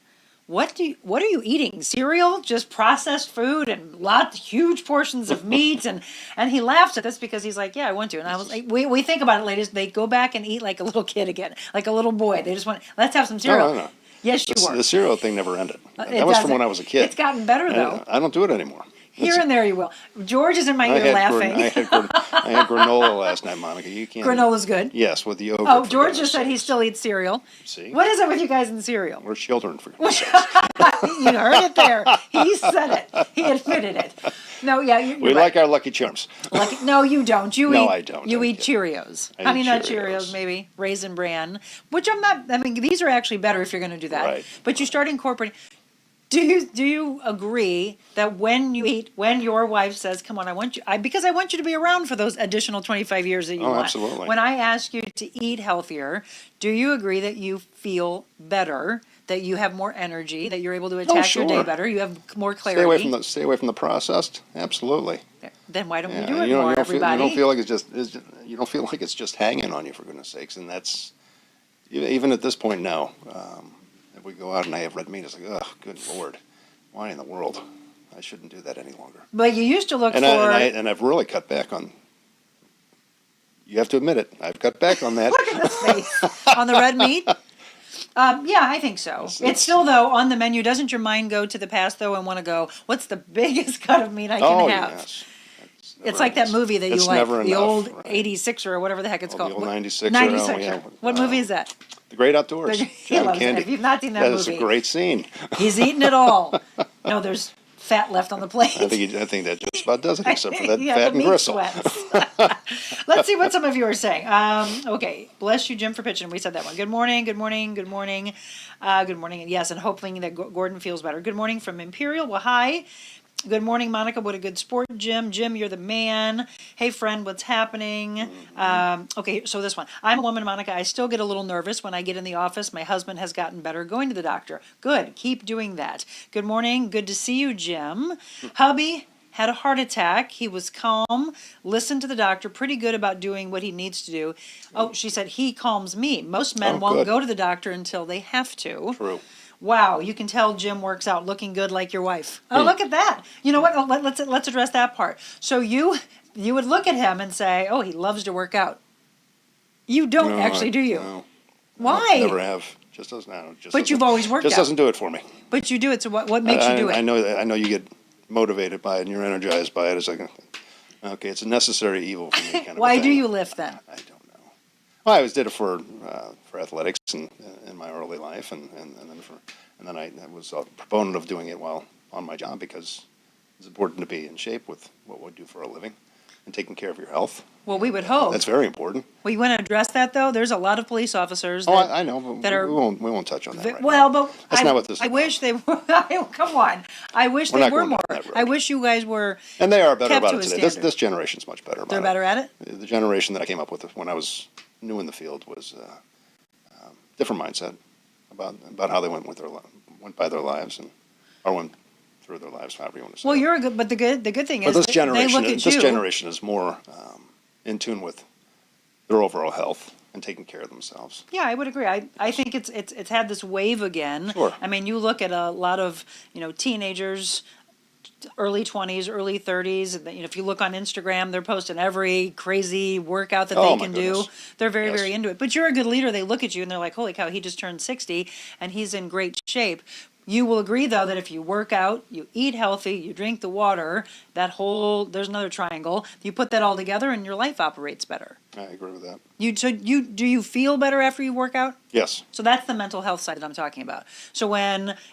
what are you eating? Cereal? Just processed food and huge portions of meat? And he laughs at this because he's like, yeah, I want to. And I was like, we think about it, ladies. They go back and eat like a little kid again, like a little boy. They just want, let's have some cereal. No. Yes, you were. The cereal thing never ended. It That was from doesn't. when I was a kid. It's gotten better, though. I don't do it anymore. Here and there you will. George is in my ear laughing. I had granola last night, Monica. You can't. Granola's good. Yes, with the yogurt. Oh, for George goodness just said he sakes. still eats cereal. See? What is it with you guys in cereal? We're children, for goodness sakes. You heard it there. He said it. He admitted it. No, yeah, you're We right. like our Lucky Charms. No, you don't. No, I don't. You I'm eat kidding. Cheerios. I eat Honey Nut Cheerios. Cheerios, maybe. Raisin Bran. Which I'm not, I mean, these are actually better if you're going to do that. Right. But you start incorporating. Do you agree that when you eat, when your wife says, come on, because I want you to be around for those additional 25 years that you want. Absolutely. When I ask you to eat healthier, do you agree that you feel better, that you have more energy, that you're able to attack your day sure. better, you have more clarity? Stay away from the processed. Absolutely. Then why don't we Yeah, do it you more, don't everybody? you don't feel like you don't feel like it's just hanging on you, for goodness sakes. And that's even at this point now. If we go out and I have red meat, it's like, oh, good Lord, why in the world? I shouldn't do that any longer. But you used to look And for... I've really cut back on. You have to admit it. I've cut back on that. Look at this face. On the red meat? Yeah, I think so. It's still, though, on the menu. Doesn't your mind go to the past, though, and want to go, what's the biggest cut of meat I can have? Yes. It's like that movie that you It's like, never the enough, old right. 86er or whatever the heck it's Oh, called. the old 96er, 96er. yeah. What movie is that? The Great Outdoors. He John loves it. Candy. If you've not seen that That is movie. a great scene. He's eating it all. No, there's fat left on the plate. I think that just about does it, except for that Yeah, fat the and meat gristle. sweats. Let's see what some of you are saying. Okay, bless you, Jim, for pitching. We said that one. Good morning, good morning, good morning. Good morning, yes, and hoping that Gordon feels better. Good morning from Imperial. Well, hi. Good morning, Monica. What a good sport, Jim. Jim, you're the man. Hey, friend, what's happening? Okay, so this one. I'm a woman, Monica. I still get a little nervous when I get in the office. My husband has gotten better going to the doctor. Good. Keep doing that. Good morning. Good to see you, Jim. Hubby had a heart attack. He was calm, listened to the doctor, pretty good about doing what he needs to do. Oh, she said he calms me. Most men won't good. go to the doctor until they have to. True. Wow, you can tell Jim works out looking good like your wife. Oh, look at that. You know what? Let's address that part. So you would look at him and say, "Oh, he loves to work out." You don't No, actually, do you? No. Why? Never have. Just doesn't. I don't, just But you've always worked Just out. doesn't do it for me. But you do it. So what makes you do it? I know that. I know you get motivated by it and you're energized by it. It's like, okay, it's a necessary evil for me. Kind of a Why do thing. you lift then? I don't know. Well, I always did it for athletics and in my early life, and then I was a proponent of doing it while on my job because it's important to be in shape with what we do for a living and taking care of your health. Well, we would hope. That's very important. Well, you want to address that though? There's a lot of police officers. Oh, That, I know, but that are we won't touch on that right well, now. but That's not what this is I about. wish they were. Come on. I wish We're they not were going more. down that road. I wish you guys were. And they are better kept about to it a today. standard. This generation's much better about They're it. better at it. The generation that I came up with when I was new in the field was different mindset about how they went by their lives or went through their lives, however you want to say. Well, it. you're a good. But the good thing But is this they generation, look at this you. generation is more in tune with their overall health and taking care of themselves. Yeah, I would agree. I think it's had this wave again. Sure. I mean, you look at a lot of teenagers, early 20s, early 30s. And, if you look on Instagram, they're posting every crazy workout that Oh, they my can do. goodness. They're very, Yes. very into it. But you're a good leader. They look at you and they're like, holy cow, he just turned 60 and he's in great shape. You will agree, though, that if you work out, you eat healthy, you drink the water, there's another triangle. You put that all together and your life operates better. I agree with that. Do you feel better after you work out? Yes. So that's the mental health side that I'm talking about. So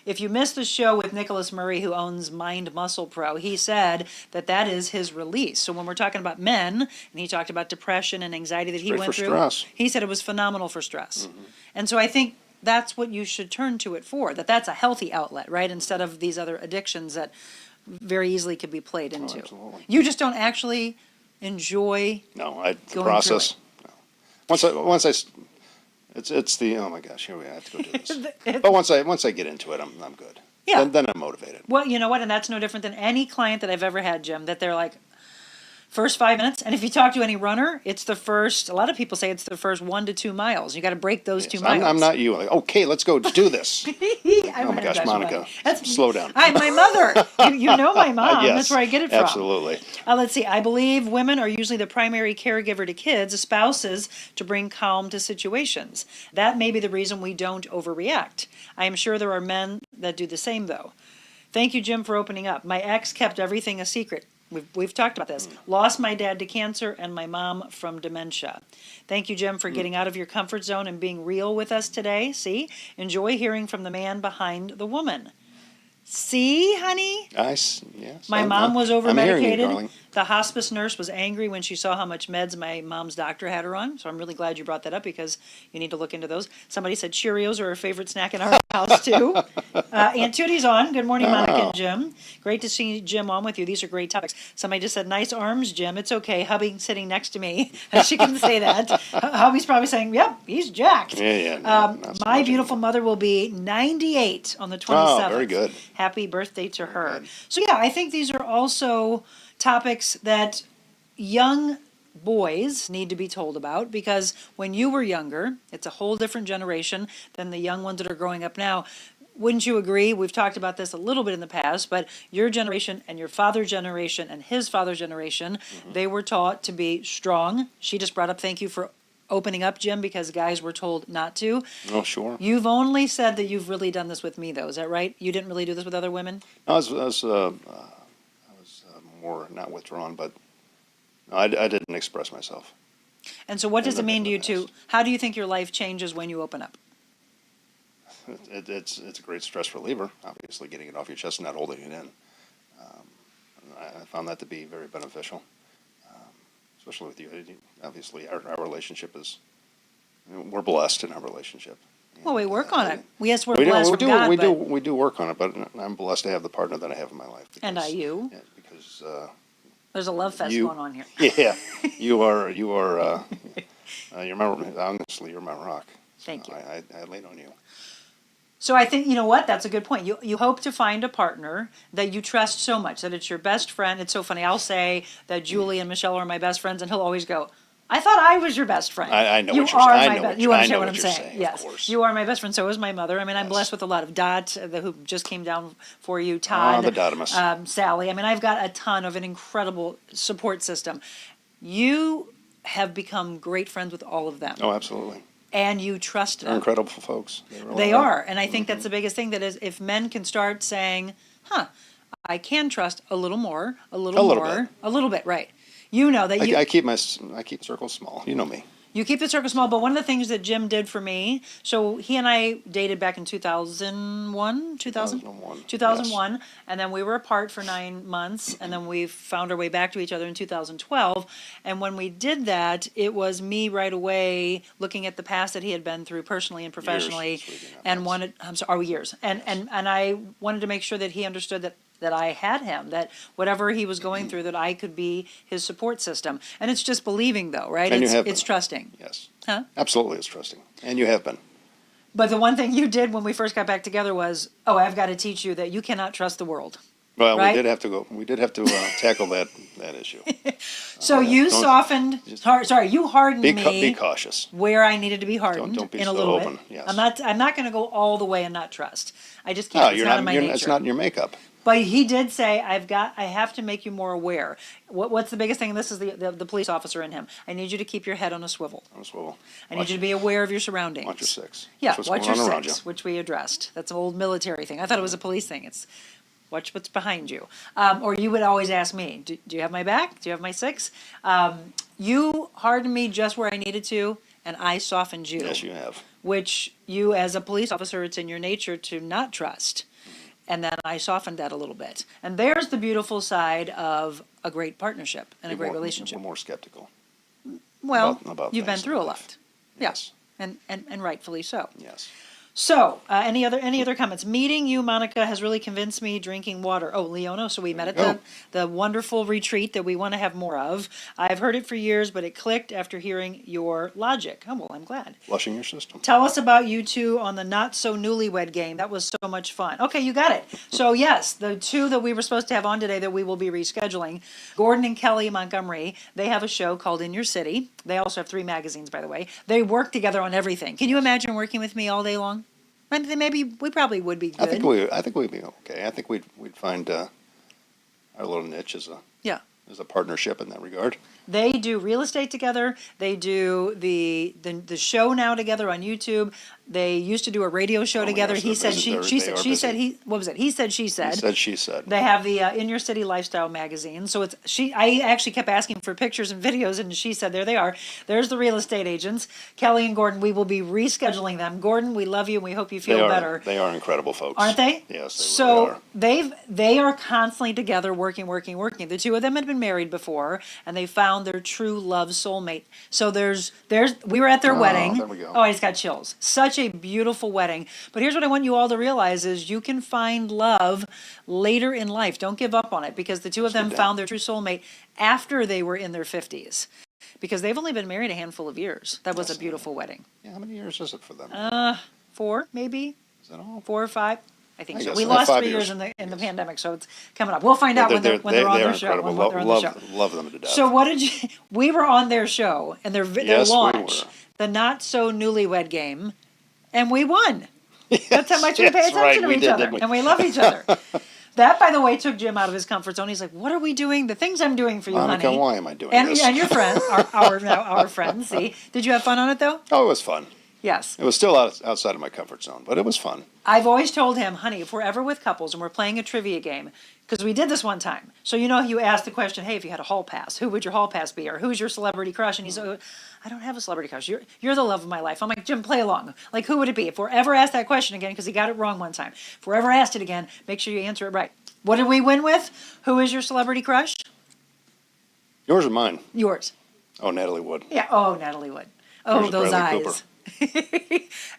if you missed the show with Nicholas Murray, who owns Mind Muscle Pro, he said that is his release. So when we're talking about men, and he talked about depression and anxiety that he great went for through, stress. he said it was phenomenal for stress. And so I think that's what you should turn to it for, that's a healthy outlet, right? Instead of these other addictions that very easily could be played into. absolutely. You just don't actually enjoy No, the Going process. No. Once I, it's the oh my gosh, here we have to go do this. But once I get into it, I'm good. Yeah. Then I'm motivated. Well, you know what? And that's no different than any client that I've ever had, Jim, that they're like, first 5 minutes. And if you talk to any runner, a lot of people say it's the first 1 to 2 miles. You got to break those 2 miles. I'm not you. Like, okay, let's go do this. Oh my gosh, Monica, slow down. My mother. You know my mom. Yes, That's where I get it from. Absolutely. Let's see. I believe women are usually the primary caregiver to kids, spouses, to bring calm to situations. That may be the reason we don't overreact. I am sure there are men that do the same, though. Thank you, Jim, for opening up. My ex kept everything a secret. We've talked about this. Lost my dad to cancer and my mom from dementia. Thank you, Jim, for getting out of your comfort zone and being real with us today. See? Enjoy hearing from the man behind the woman. See, honey? Yes. My mom was over I'm hearing you, medicated. darling. The hospice nurse was angry when she saw how much meds my mom's doctor had her on. So I'm really glad you brought that up because you need to look into those. Somebody said Cheerios are her favorite snack in our house, too. Aunt Tootie's on. Good morning, Monica and Jim. Great to see Jim on with you. These are great topics. Somebody just said, nice arms, Jim. It's okay. Hubby's sitting next to me. She can say that. Hubby's probably saying, yep, he's jacked. Yeah. Not so My much beautiful anymore. mother will be 98 on the 27th. Oh, very good. Happy birthday to her. good. So yeah, I think these are also topics that young boys need to be told about because when you were younger, it's a whole different generation than the young ones that are growing up now. Wouldn't you agree? We've talked about this a little bit in the past, but your generation and your father's generation and his father's generation, they were taught to be strong. She just brought up, thank you for opening up, Jim, because guys were told not to. Oh, sure. You've only said that you've really done this with me, though. Is that right? You didn't really do this with other women? I was more not withdrawn, but no, I didn't express myself. And so what does it In mean to the you to, how do you think your life changes when you open up? It's a great stress reliever, obviously, getting it off your chest and not holding it in. I found that to be very beneficial, especially with you. Obviously, our relationship is, we're blessed in our relationship. Well, we work on it. Yes, we're We do, blessed we from do, God, we but, do, we do work on it, but I'm blessed to have the partner that I have in my life. and because- you. Yeah, because There's a love fest you- going on here. yeah, you're honestly, you're my rock. Thank you. I lean on you. So I think, you know what, that's a good point. You hope to find a partner that you trust so much, that it's your best friend. It's so funny. I'll say that Julie and Michelle are my best friends, and he'll always go, I thought I was your best friend. I know you what you're are saying. my I know best. what You you're- I understand know what what I'm you're saying? saying, of Yes, course. you are my best friend. So is my mother. I mean, I'm Yes. blessed with a lot of Dot, who just came down for you, Todd, the Dotimus. Sally. I mean, I've got a ton of an incredible support system. You have become great friends with all of them. Oh, absolutely. and you trust They're them. incredible folks. They really They are. And I think that's the biggest thing, that is, if men can start saying, huh, I can trust a little more, a little A little more, bit. a little bit, right. You know that I keep circles small. You know me. you keep the circle small, but one of the things that Jim did for me, so he and I dated back in 2001, 2001, 2001, and then we were apart for 9 months, and then we found our way back to each other in 2012. And when we did that, it was me right away looking at the past that he had been through personally and professionally, sweetie, not and months. wanted, I'm sorry, years, and I wanted to make sure that he understood that I had him, that whatever he was going through, that I could be his support system. And it's just believing, though, right? And you have It's been. trusting. Yes. Huh? Absolutely, it's trusting. And you have been. But the one thing you did when we first got back together was, oh, I've got to teach you that you cannot trust the world. Well, Right? we did have to tackle that issue. So you don't- softened, just- you hardened Be me cautious. where I needed to be hardened Don't be in a so little open, bit. yes. I'm not going to go all the way and not trust. I just No, can't. It's you're not not. in my You're, nature. it's not in your makeup. But he did say, I have to make you more aware. What's the biggest thing? And this is the police officer in him. I need you to keep your head on a swivel. I need you to be aware of your surroundings. Watch your six. Yeah, Watch what's watch your going on around six, you. which we addressed. That's an old military thing. I thought it was a police thing. It's watch what's behind you. Or you would always ask me, do you have my back? Do you have my six? You hardened me just where I needed to, and I softened you. Yes, you have. Which you, as a police officer, it's in your nature to not trust. And then I softened that a little bit. And there's the beautiful side of a great partnership and a great relationship. We're more skeptical. Well, about you've been things in through a life. lot. Yes. Yeah. And rightfully so. Yes. So, any other comments? Meeting you, Monica, has really convinced me. Drinking water. Oh, Leona. So we met at the wonderful retreat that we want to have more of. I've heard it for years, but it clicked after hearing your logic. Oh, well, I'm glad. Flushing your system. Tell us about you two on the Not So Newlywed Game. That was so much fun. Okay, you got it. So yes, the two that we were supposed to have on today that we will be rescheduling, Gordon and Kelly Montgomery, they have a show called In Your City. They also have 3 magazines, by the way. They work together on everything. Can you imagine working with me all day long? Maybe we probably would be good. I think we'd be okay. I think we'd find our little niche as a partnership in that regard. They do real estate together. They do the show now together on YouTube. They used to do a radio show together. yes, He they're said busy. she They are she said busy. he what was it? He said she said. He said, she said. They have the In Your City Lifestyle magazine. So it's I actually kept asking for pictures and videos, and she said, there they are. There's the real estate agents, Kelly and Gordon. We will be rescheduling them. Gordon, we love you and we hope you feel better. They are incredible folks. Aren't they? Yes, they So really are. they are constantly together, working. The two of them had been married before, and they found their true love soulmate. So we were at their wedding. there we go. Oh, I just got chills. Such a beautiful wedding. But here's what I want you all to realize is you can find love later in life. Don't give up on it, because the two of them found their true soulmate after they were in their 50s. Because they've only been married a handful of years. That was a beautiful wedding. Yeah, how many years is it for them? 4, maybe. Is that all? 4 or 5. I think I so. guess We so. lost 5 3 years years. in the pandemic, so it's coming up. We'll find out when they're on their show. Incredible. When they're on the show. Love them to death. So what did you? We were on their show and their Yes, we launch, were. the Not So Newlywed Game, and we won. That's how much we pay Yes, attention right, to we each did, other, didn't we? and we love each other. That, by the way, took Jim out of his comfort zone. He's like, "What are we doing? The things I'm doing for you, Monica, honey." why am I doing and, this? And your friends, our friends. See, did you have fun on it though? Oh, it was fun. Yes. It was still outside of my comfort zone, but it was fun. I've always told him, honey, if we're ever with couples and we're playing a trivia game, because we did this one time. So you asked the question, hey, if you had a hall pass, who would your hall pass be? Or who's your celebrity crush? And he's like, I don't have a celebrity crush. You're the love of my life. I'm like, Jim, play along. Like, who would it be? If we're ever asked that question again, because he got it wrong one time, if we're ever asked it again, make sure you answer it right. What did we win with? Who is your celebrity crush? Yours or mine? Yours. Oh, Natalie Wood. Yeah. Oh, Natalie Wood. Oh, Yours, those Bradley eyes.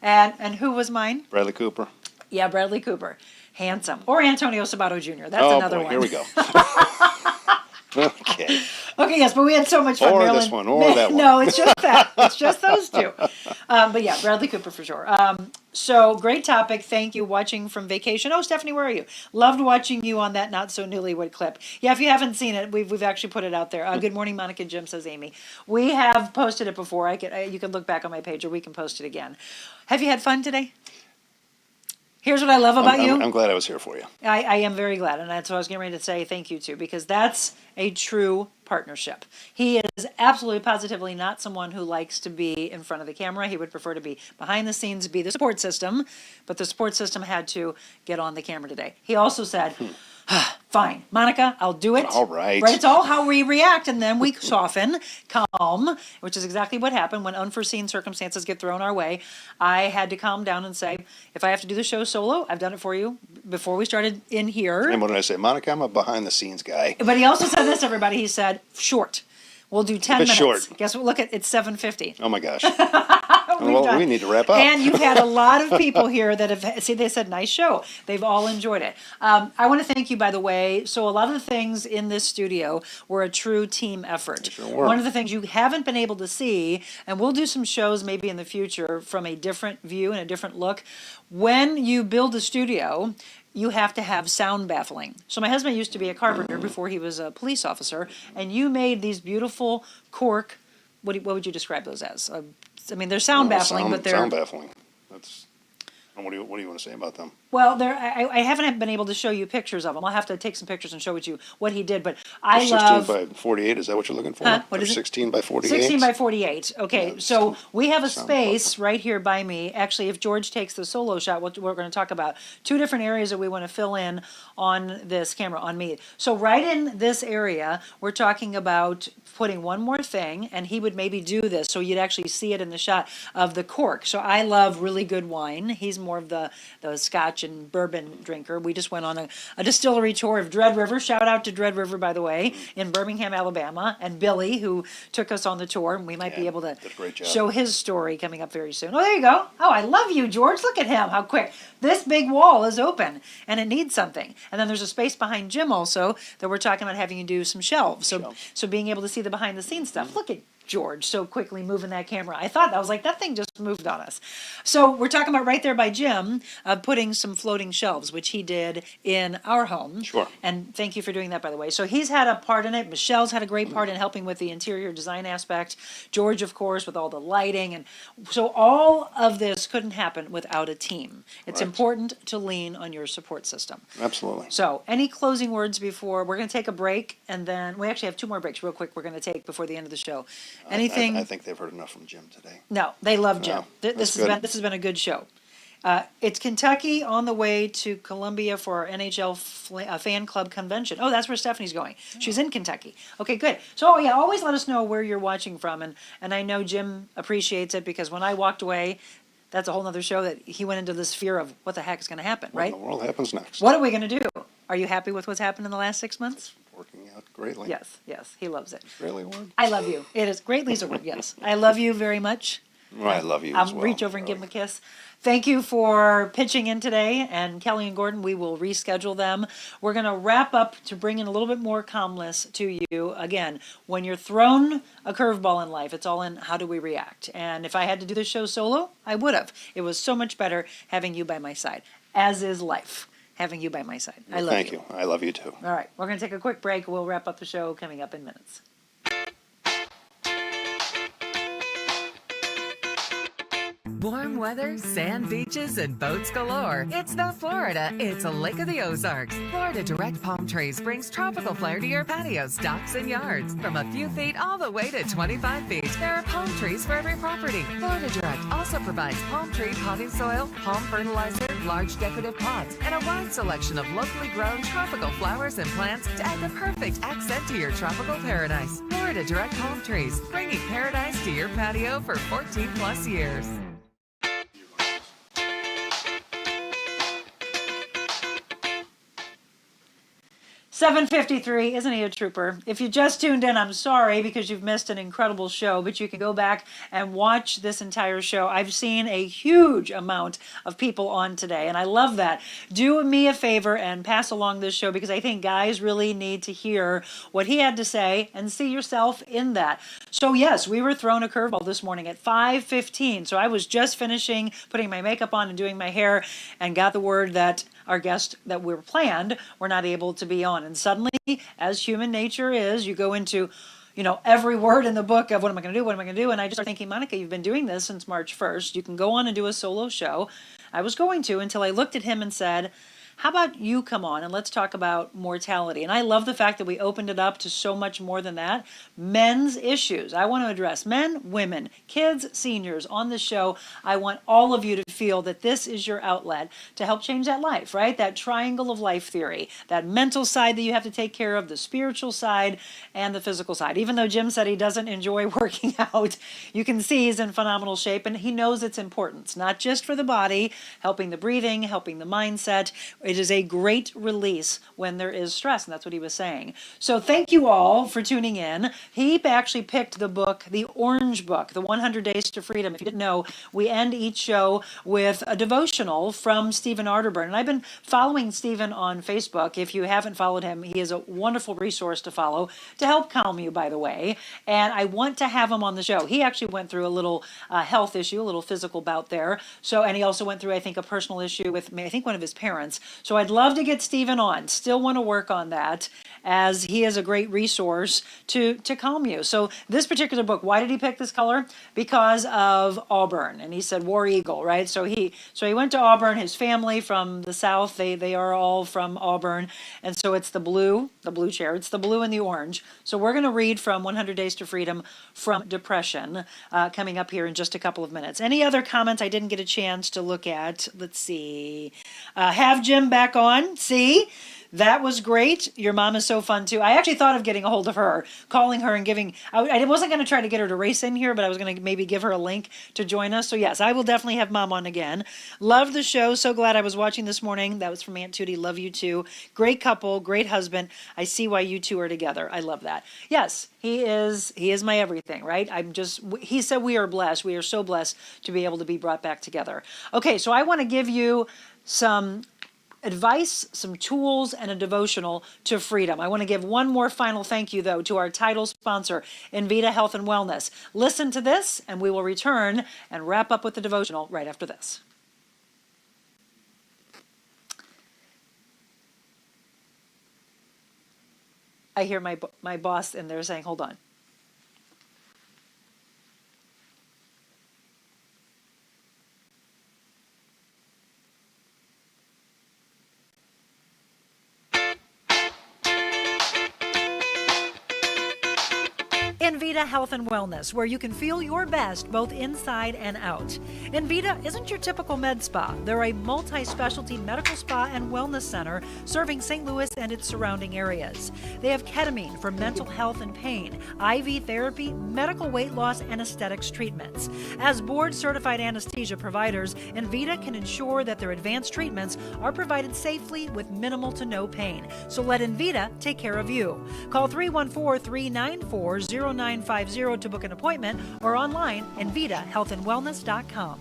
And who was mine? Bradley Cooper. Yeah, Bradley Cooper. Handsome. Or Antonio Sabato Jr. That's Oh, another boy, one. here we go. Okay. Okay, yes, but we had so much fun. Or Marilyn. this one, or that one. No, it's just that. It's just those two. But yeah, Bradley Cooper for sure. So great topic. Thank you. Watching from vacation. Oh, Stephanie, where are you? Loved watching you on that Not So Newlywed clip. Yeah, if you haven't seen it, we've actually put it out there. Good morning, Monica and Jim, says Amy. We have posted it before. You can look back on my page, or we can post it again. Have you had fun today? Here's what I love about you. I'm glad I was here for you. I am very glad, and that's what I was getting ready to say thank you to, because that's a true partnership. He is absolutely positively not someone who likes to be in front of the camera. He would prefer to be behind the scenes, be the support system, but the support system had to get on the camera today. He also said, fine, Monica, I'll do it. All right. Right, it's all how we react, and then we soften, calm, which is exactly what happened when unforeseen circumstances get thrown our way. I had to calm down and say, if I have to do the show solo, I've done it for you before we started in here. And what did I say? Monica, I'm a behind-the-scenes guy. But he also said this, everybody. He said, short. We'll do 10 it minutes. short. Guess what? Look at it's 7:50. Oh, my gosh. Well, we need to wrap up. And you've had a lot of people here that have, see, they said, nice show. They've all enjoyed it. I want to thank you, by the way. So a lot of the things in this studio were a true team effort. They sure were. One of the things you haven't been able to see, and we'll do some shows maybe in the future from a different view and a different look. When you build a studio, you have to have sound baffling. So my husband used to be a carpenter before he was a police officer, and you made these beautiful cork, what would you describe those as? I mean, they're sound baffling, but they're... Sound baffling. That's... What do you want to say about them? Well, I haven't been able to show you pictures of them. I'll have to take some pictures and show you what he did. But I They're love 16 by 48. Is that what you're looking for? Huh? What They're is it? 16 by 48. 16 by 48. Okay, Yeah, so we have a sound space right here by me. Actually, if George takes the solo shot, what we're going to talk about, two different areas that we want to fill in on this camera, on me. So right in this area, we're talking about putting one more thing, and he would maybe do this, so you'd actually see it in the shot of the cork. So I love really good wine. He's more of the Scotch and bourbon drinker. We just went on a distillery tour of Dread River. Shout out to Dread River, by the way, in Birmingham, Alabama, and Billy, who took us on the tour. And we might be able to did a great job. show his story coming up very soon. Oh, there you go. Oh, I love you, George. Look at him. How quick. This big wall is open, and it needs something. And then there's a space behind Jim also that we're talking about having you do some shelves. So being able to see the behind-the-scenes stuff. Look at George so quickly moving that camera. I was like, that thing just moved on us. So we're talking about right there by Jim, putting some floating shelves, which he did in our home. Sure. And thank you for doing that, by the way. So he's had a part in it. Michelle's had a great part in helping with the interior design aspect. George, of course, with all the lighting. And so all of this couldn't happen without a team. It's Right. important to lean on your support system. Absolutely. So, any closing words before we're going to take a break, and then we actually have two more breaks real quick we're going to take before the end of the show. Anything? I think they've heard enough from Jim today. No, they love Jim. No, This that's good. this has been a good show. It's Kentucky on the way to Columbia for our NHL fan club convention. Oh, that's where Stephanie's going. She's in Kentucky. Okay, good. So, yeah, always let us know where you're watching from, and I know Jim appreciates it because when I walked away, that's a whole nother show that he went into this fear of what the heck is going to happen, What right? in the world happens next? What are we going to do? Are you happy with what's happened in the last 6 months? Working out greatly. Yes, he loves it. Really, Ward? I love you. It is greatly's a word, yes. I love you very much. Well, I love you I'll as well. reach over and give him a kiss. Thank you for pitching in today, and Kelly and Gordon, we will reschedule them. We're going to wrap up to bring in a little bit more calmness to you. Again, when you're thrown a curveball in life, it's all in how do we react. And if I had to do this show solo, I would have. It was so much better having you by my side, as is life, having you by my side. I love Thank you. I love you too. All right, we're going to take a quick break. We'll wrap up the show coming up in minutes. Warm weather, sand beaches, and boats galore. It's not Florida, it's a Lake of the Ozarks. Florida Direct Palm Trees brings tropical flair to your patios, docks, and yards. From a few feet all the way to 25 feet, there are palm trees for every property. Florida Direct also provides palm tree potting soil, palm fertilizer, large decorative pots, and a wide selection of locally grown tropical flowers and plants to add the perfect accent to your tropical paradise. Florida Direct Palm Trees, bringing paradise to your patio for 14 plus years. 7:53, isn't he a trooper? If you just tuned in, I'm sorry because you've missed an incredible show, but you can go back and watch this entire show. I've seen a huge amount of people on today, and I love that. Do me a favor and pass along this show because I think guys really need to hear what he had to say and see yourself in that. So yes, we were thrown a curveball this morning at 5:15. So I was just finishing putting my makeup on and doing my hair and got the word that our guest that we were planned were not able to be on. And suddenly, as human nature is, you go into, every word in the book of what am I going to do, what am I going to do? And I just started thinking, Monica, you've been doing this since March 1st. You can go on and do a solo show. I was going to until I looked at him and said, How about you come on and let's talk about mortality? And I love the fact that we opened it up to so much more than that. Men's issues. I want to address men, women, kids, seniors on the show. I want all of you to feel that this is your outlet to help change that life, right? That triangle of life theory, that mental side that you have to take care of, the spiritual side, and the physical side. Even though Jim said he doesn't enjoy working out, you can see he's in phenomenal shape and he knows its importance, not just for the body, helping the breathing, helping the mindset. It is a great release when there is stress, and that's what he was saying. So thank you all for tuning in. He actually picked the book, the Orange Book, the 100 Days to Freedom. If you didn't know, we end each show with a devotional from Stephen Arterburn. And I've been following Stephen on Facebook. If you haven't followed him, he is a wonderful resource to follow to help calm you, by the way. And I want to have him on the show. He actually went through a little health issue, a little physical bout there. So, and he also went through, I think, a personal issue with, I think, one of his parents. So I'd love to get Stephen on. Still want to work on that, as he is a great resource to calm you. So this particular book, why did he pick this color? Because of Auburn. And he said War Eagle, right? So he went to Auburn. His family from the South, they are all from Auburn. And so it's the blue chair. It's the blue and the orange. So we're going to read from 100 Days to Freedom from Depression coming up here in just a couple of minutes. Any other comments I didn't get a chance to look at? Let's see. Have Jim back on. See? That was great. Your mom is so fun too. I actually thought of getting a hold of her, calling her and giving, I wasn't going to try to get her to race in here, but I was going to maybe give her a link to join us. So yes, I will definitely have mom on again. Love the show. So glad I was watching this morning. That was from Aunt Tootie. Love you too. Great couple, great husband. I see why you two are together. I love that. Yes, he is my everything, right? He said we are blessed. We are so blessed to be able to be brought back together. Okay, so I want to give you some advice, some tools, and a devotional to freedom. I want to give one more final thank you, though, to our title sponsor, Invita Health and Wellness. Listen to this, and we will return and wrap up with the devotional right after this. I hear my boss in there saying, hold on. Invita Health and Wellness, where you can feel your best both inside and out. Invita isn't your typical med spa. They're a multi-specialty medical spa and wellness center serving St. Louis and its surrounding areas. They have ketamine for mental health and pain, IV therapy, medical weight loss, and aesthetics treatments. As board-certified anesthesia providers, Invita can ensure that their advanced treatments are provided safely with minimal to no pain. So let Invita take care of you. Call 314-394-0950 to book an appointment or online invitahealthandwellness.com.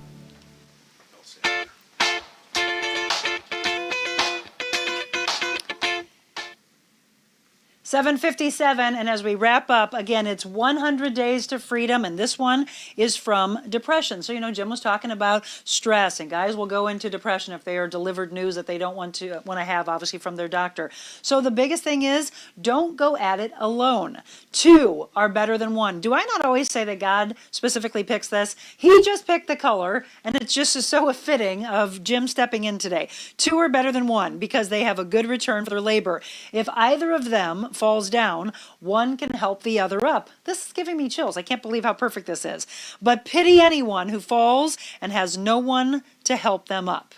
7:57, and as we wrap up, again, it's 100 Days to Freedom, and this one is from depression. So, Jim was talking about stress, and guys will go into depression if they are delivered news that they don't want to have, obviously, from their doctor. So the biggest thing is, don't go at it alone. Two are better than one. Do I not always say that God specifically picks this? He just picked the color, and it's just so fitting of Jim stepping in today. Two are better than one because they have a good return for their labor. If either of them falls down, one can help the other up. This is giving me chills. I can't believe how perfect this is. But pity anyone who falls and has no one to help them up.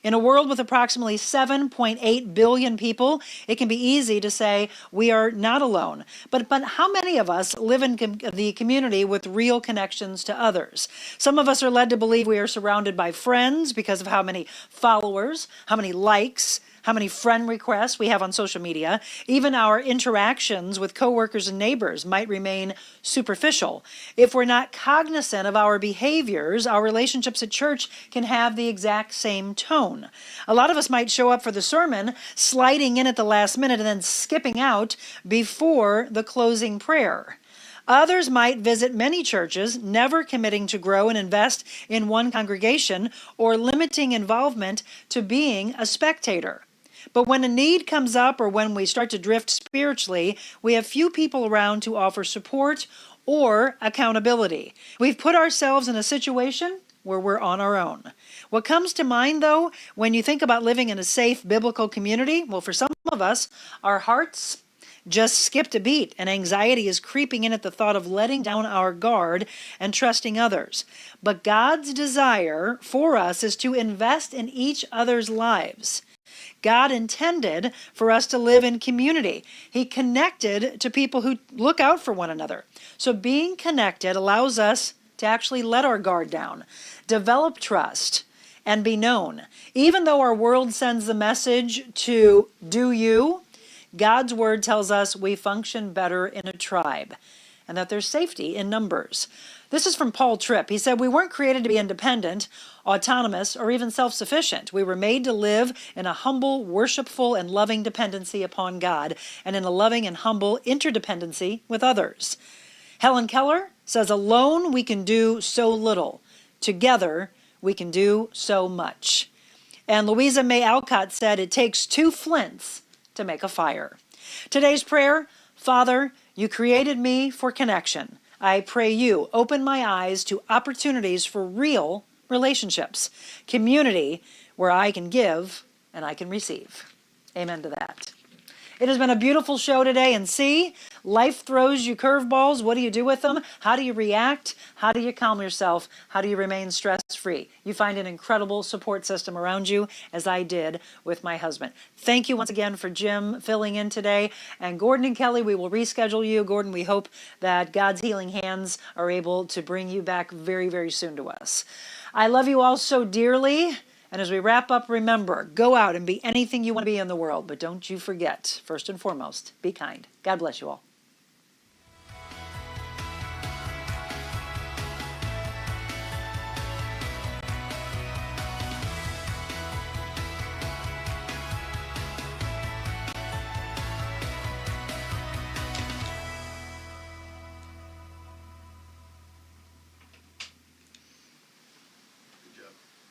In a world with approximately 7.8 billion people, it can be easy to say we are not alone. But how many of us live in the community with real connections to others? Some of us are led to believe we are surrounded by friends because of how many followers, how many likes, how many friend requests we have on social media. Even our interactions with coworkers and neighbors might remain superficial. If we're not cognizant of our behaviors, our relationships at church can have the exact same tone. A lot of us might show up for the sermon, sliding in at the last minute and then skipping out before the closing prayer. Others might visit many churches, never committing to grow and invest in one congregation or limiting involvement to being a spectator. But when a need comes up or when we start to drift spiritually, we have few people around to offer support or accountability. We've put ourselves in a situation where we're on our own. What comes to mind, though, when you think about living in a safe biblical community? Well, for some of us, our hearts just skipped a beat, and anxiety is creeping in at the thought of letting down our guard and trusting others. But God's desire for us is to invest in each other's lives. God intended for us to live in community. He connected to people who look out for one another. So being connected allows us to actually let our guard down, develop trust, and be known. Even though our world sends the message to do you, God's word tells us we function better in a tribe and that there's safety in numbers. This is from Paul Tripp. He said, "We weren't created to be independent, autonomous, or even self-sufficient. We were made to live in a humble, worshipful, and loving dependency upon God, and in a loving and humble interdependency with others." Helen Keller says, "Alone we can do so little. Together we can do so much." And Louisa May Alcott said, "It takes two flints to make a fire." Today's prayer: Father, you created me for connection. I pray you open my eyes to opportunities for real relationships, community where I can give and I can receive. Amen to that. It has been a beautiful show today, and see, life throws you curveballs. What do you do with them? How do you react? How do you calm yourself? How do you remain stress-free? You find an incredible support system around you, as I did with my husband. Thank you once again for Jim filling in today. And Gordon and Kelly, we will reschedule you. Gordon, we hope that God's healing hands are able to bring you back very, very soon to us. I love you all so dearly. And as we wrap up, remember, go out and be anything you want to be in the world. But don't you forget, first and foremost, be kind. God bless you all.